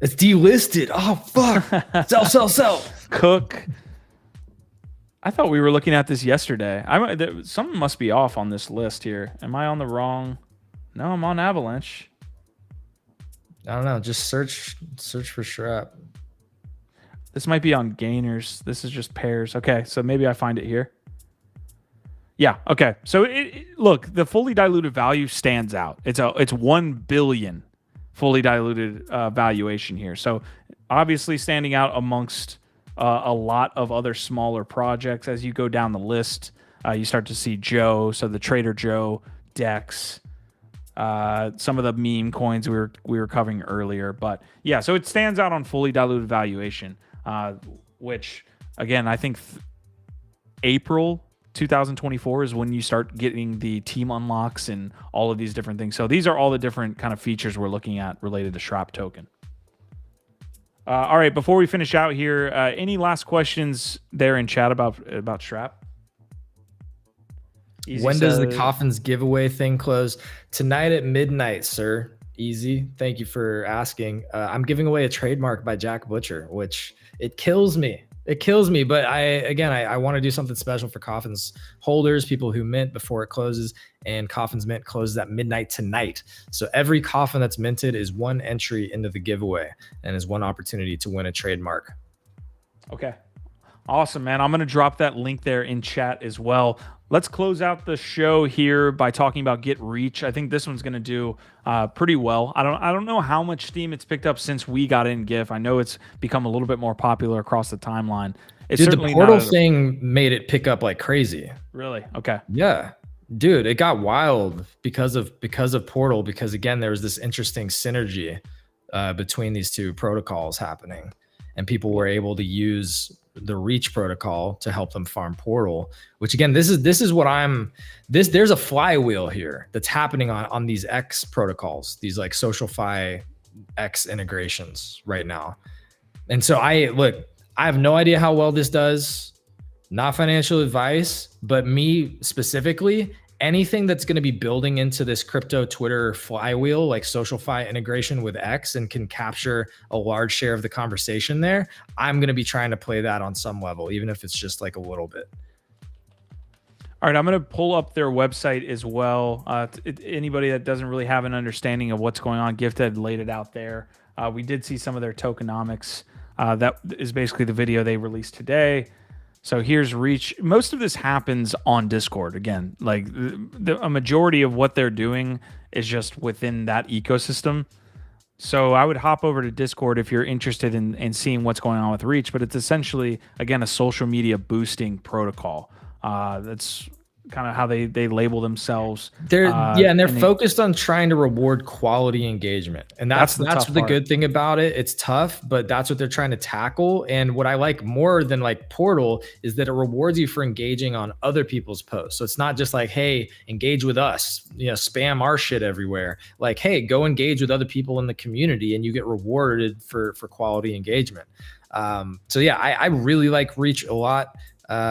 It's delisted. Oh, fuck. Sell. Cook. I thought we were looking at this yesterday. Something must be off on this list here. Am I on the wrong? No, I'm on Avalanche. I don't know. Just search for Shrap. This might be on Gainers. This is just pairs. Okay, so maybe I find it here. Yeah, okay. So look, the fully diluted value stands out. It's 1 billion fully diluted valuation here. So obviously standing out amongst a lot of other smaller projects as you go down the list. You start to see Joe, so the Trader Joe decks, some of the meme coins we were covering earlier. But yeah, so it stands out on fully diluted valuation, which again, I think April 2024 is when you start getting the team unlocks and all of these different things. So these are all the different kind of features we're looking at related to Shrap token. All right, before we finish out here, any last questions there in chat about Shrap? Easy When does the says- coffins giveaway thing close? Tonight at midnight, sir. Easy. Thank you for asking. I'm giving away a trademark by Jack Butcher, which it kills me. It kills me, but I want to do something special for Coffins holders, people who mint before it closes, and Coffins mint closes at midnight tonight. So every coffin that's minted is one entry into the giveaway and is one opportunity to win a trademark. Okay. Awesome, man. I'm going to drop that link there in chat as well. Let's close out the show here by talking about Get Reach. I think this one's going to do pretty well. I don't know how much steam it's picked up since we got in GIF. I know it's become a little bit more popular across the timeline. It's Dude, the certainly portal not thing made it pick up like crazy. Really? Okay. Yeah. Dude, it got wild because of Portal, because again, there was this interesting synergy between these two protocols happening, and people were able to use the Reach protocol to help them farm Portal, which again, this is what there's a flywheel here that's happening on these X protocols, these like SocialFi X integrations right now. And so I have no idea how well this does, not financial advice, but me specifically, anything that's going to be building into this crypto Twitter flywheel, like SocialFi integration with X, and can capture a large share of the conversation there, I'm going to be trying to play that on some level, even if it's just like a little bit. All right, I'm going to pull up their website as well. Anybody that doesn't really have an understanding of what's going on, Gifted laid it out there. We did see some of their tokenomics. That is basically the video they released today. So here's Reach. Most of this happens on Discord. Again, like a majority of what they're doing is just within that ecosystem. So I would hop over to Discord if you're interested in seeing what's going on with Reach. But it's essentially, again, a social media boosting protocol. That's kind of how they label themselves. And they're focused on trying to reward quality engagement, and that's the good thing about it. It's tough, but that's what they're trying to tackle. And what I like more than like Portal is that it rewards you for engaging on other people's posts. So it's not just like, hey, engage with us, spam our shit everywhere. Like, hey, go engage with other people in the community, and you get rewarded for quality engagement. So yeah, I really like Reach a lot.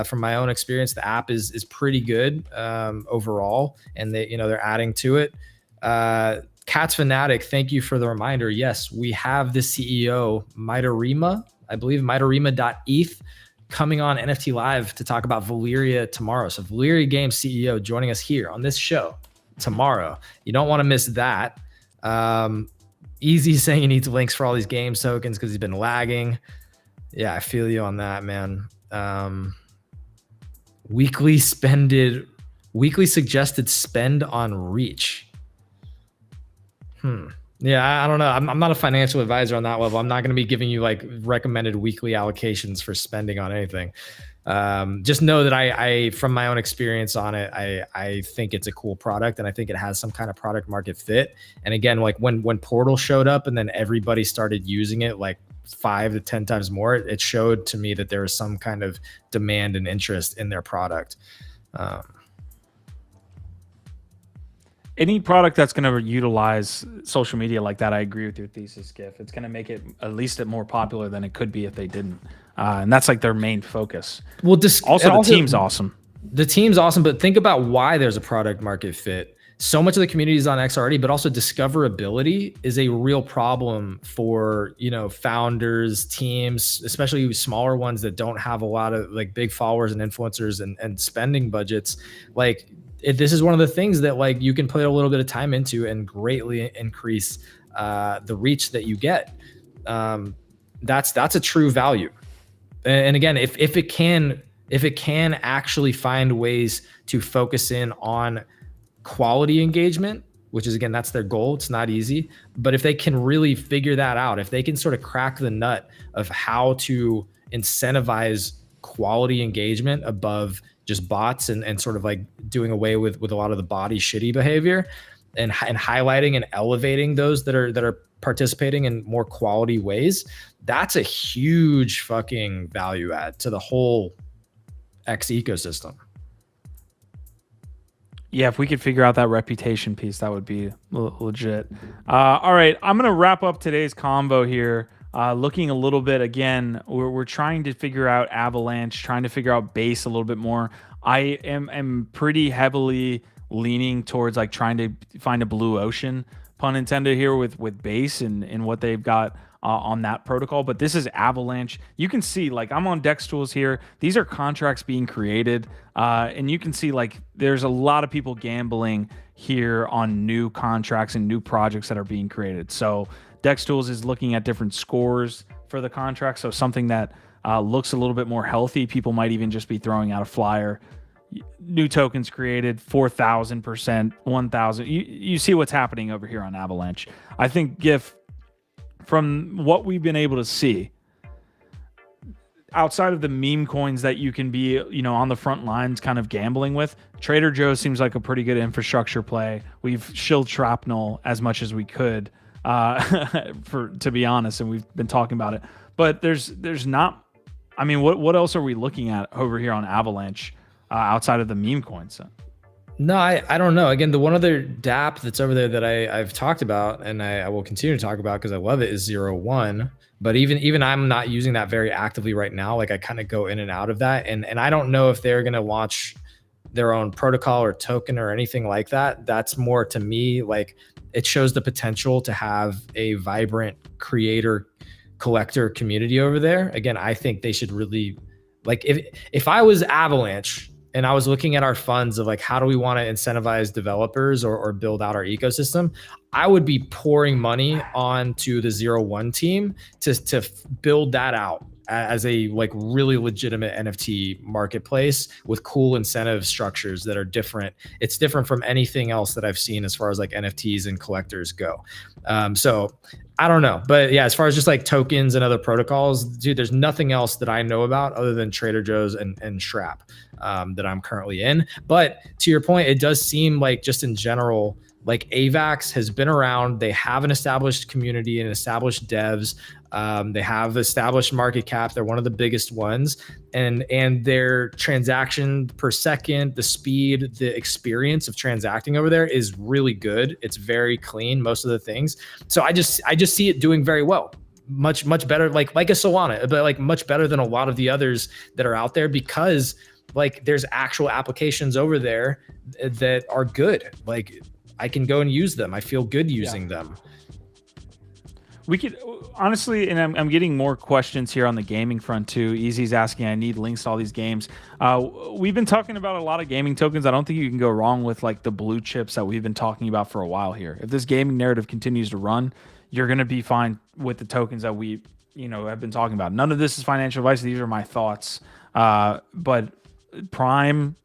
From my own experience, the app is pretty good overall, and they're adding to it. Cats Fanatic, thank you for the reminder. Yes, we have the CEO Mitarima, I believe Mitarima.eth, coming on NFT Live to talk about Valyria tomorrow. So Valyria Games CEO joining us here on this show tomorrow. You don't want to miss that. Easy saying he needs links for all these games tokens because he's been lagging. Yeah, I feel you on that, man. Weekly suggested spend on Reach. Yeah, I don't know. I'm not a financial advisor on that level. I'm not going to be giving you like recommended weekly allocations for spending on anything. Just know that I from my own experience on it, I think it's a cool product, and I think it has some kind of product market fit. And again, like when Portal showed up and then everybody started using it, like 5 to 10 times more, it showed to me that there was some kind of demand and interest in their product. Any product that's going to utilize social media like that, I agree with your thesis, Gif. It's going to make it at least more popular than it could be if they didn't. And that's like their main focus. Well, the team's awesome. The team's awesome, but think about why there's a product market fit. So much of the community is on X already, but also discoverability is a real problem for, founders, teams, especially smaller ones that don't have a lot of like big followers and influencers and spending budgets. Like this is one of the things that like you can put a little bit of time into and greatly increase the reach that you get. That's a true value. And again, if it can actually find ways to focus in on quality engagement, which is, again, that's their goal. It's not easy, but if they can really figure that out, if they can sort of crack the nut of how to incentivize quality engagement above just bots and sort of like doing away with a lot of the body shitty behavior, and highlighting and elevating those that are participating in more quality ways, that's a huge fucking value add to the whole X ecosystem. Yeah, if we could figure out that reputation piece, that would be legit. All right, I'm going to wrap up today's combo here. Looking a little bit, again, we're trying to figure out Avalanche, trying to figure out base a little bit more. I am pretty heavily leaning towards like trying to find a blue ocean, pun intended here, with base and what they've got on that protocol. But this is Avalanche. You can see, like, I'm on Dex Tools here. These are contracts being created, and you can see like there's a lot of people gambling here on new contracts and new projects that are being created. So Dex Tools is looking at different scores for the contract. So something that looks a little bit more healthy. People might even just be throwing out a flyer. New tokens created, 4,000%, 1,000. You see what's happening over here on Avalanche. I think GIF, from what we've been able to see, outside of the meme coins that you can be, on the front lines kind of gambling with, Trader Joe's seems like a pretty good infrastructure play. We've shilled Shrapnel as much as we could, to be honest, and we've been talking about it. But there's not, I mean, what else are we looking at over here on Avalanche outside of the meme coins? No, I don't know. Again, the one other DApp that's over there that I've talked about, and I will continue to talk about because I love it, is 0-1. But even I'm not using that very actively right now. Like, I kind of go in and out of that. And I don't know if they're going to launch their own protocol or token or anything like that. That's more, to me, like, it shows the potential to have a vibrant creator collector community over there. Again, I think they should really, like, if I was Avalanche and I was looking at our funds of like, how do we want to incentivize developers or build out our ecosystem, I would be pouring money onto the 0-1 team to build that out as a like really legitimate NFT marketplace with cool incentive structures that are different. It's different from anything else that I've seen as far as like NFTs and collectors go. So I don't know, but yeah, as far as just like tokens and other protocols, dude, there's nothing else that I know about other than Trader Joe's and Shrap that I'm currently in. But to your point, it does seem like just in general, like AVAX has been around. They have an established community and established devs. They have established market cap. They're one of the biggest ones, and their transaction per second, the speed, the experience of transacting over there is really good. It's very clean, most of the things. So I just see it doing very well, much better, like a Solana, but like much better than a lot of the others that are out there, because like there's actual applications over there that are good. Like, I can go and use them. I feel good using them. We could honestly, and I'm getting more questions here on the gaming front too. Easy's asking, I need links to all these games. We've been talking about a lot of gaming tokens. I don't think you can go wrong with like the blue chips that we've been talking about for a while here. If this gaming narrative continues to run, you're going to be fine with the tokens that we, have been talking about. None of this is financial advice. These are my thoughts. But Prime,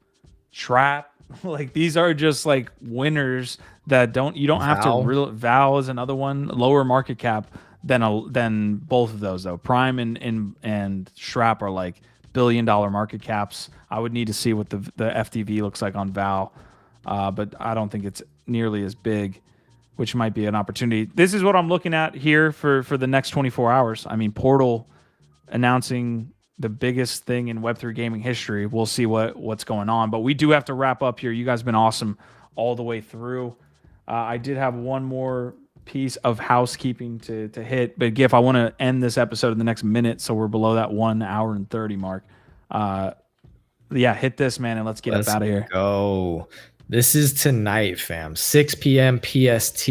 Trap, like these are just like winners that you don't have to Val is another one, lower market cap than both of those though. Prime and Shrap are like $1 billion market caps. I would need to see what the FTV looks like on Val, but I don't think it's nearly as big, which might be an opportunity. This is what I'm looking at here for the next 24 hours. I mean, Portal announcing the biggest thing in Web3 gaming history. We'll see what's going on, but we do have to wrap up here. You guys have been awesome all the way through. I did have one more piece of housekeeping to hit, but GIF, I want to end this episode in the next minute, so we're below that 1 hour and 30 mark. Yeah, hit this, man, and let's get up out of here. Go. This is tonight, fam. 6 p.m. PST.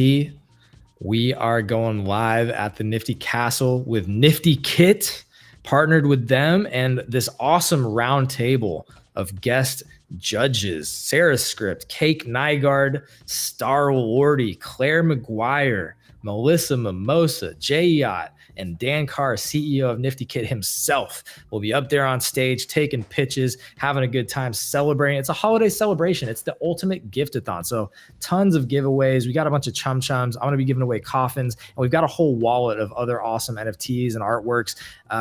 We are going live at the Nifty Castle with Nifty Kit. Partnered with them and this awesome round table of guest judges: Sarah Script, Cake Nygaard, Star Wardy, Claire McGuire, Melissa Mimosa, Jay Yacht, and Dan Carr, CEO of Nifty Kit himself, will be up there on stage taking pitches, having a good time, celebrating. It's a holiday celebration. It's the ultimate gift-a-thon. So tons of giveaways. We got a bunch of chum-chums. I'm going to be giving away coffins, and we've got a whole wallet of other awesome NFTs and artworks.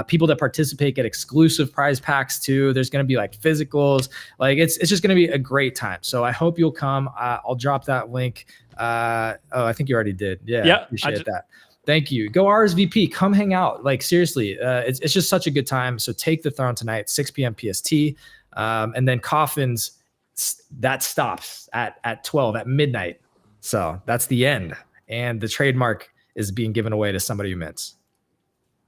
People that participate get exclusive prize packs too. There's going to be like physicals. Like it's just going to be a great time. So I hope you'll come. I'll drop that link. I think you already did. Yeah, appreciate that. Thank you. Go RSVP. Come hang out. Like seriously, it's just such a good time. So take the throne tonight, 6 p.m. PST, and then coffins. That stops at 12 at midnight. So that's the end, and the trademark is being given away to somebody who mints.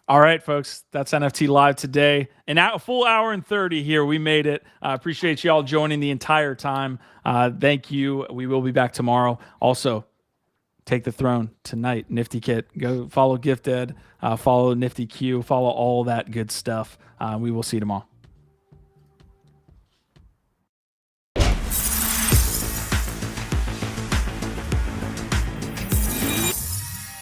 All right, folks, that's NFT Live today. A full hour and 30 here. We made it. I appreciate you all joining the entire time. Thank you. We will be back tomorrow. Also, take the throne tonight. Nifty Kit. Go follow Gifted. Follow Nifty Q. Follow all that good stuff. We will see you tomorrow.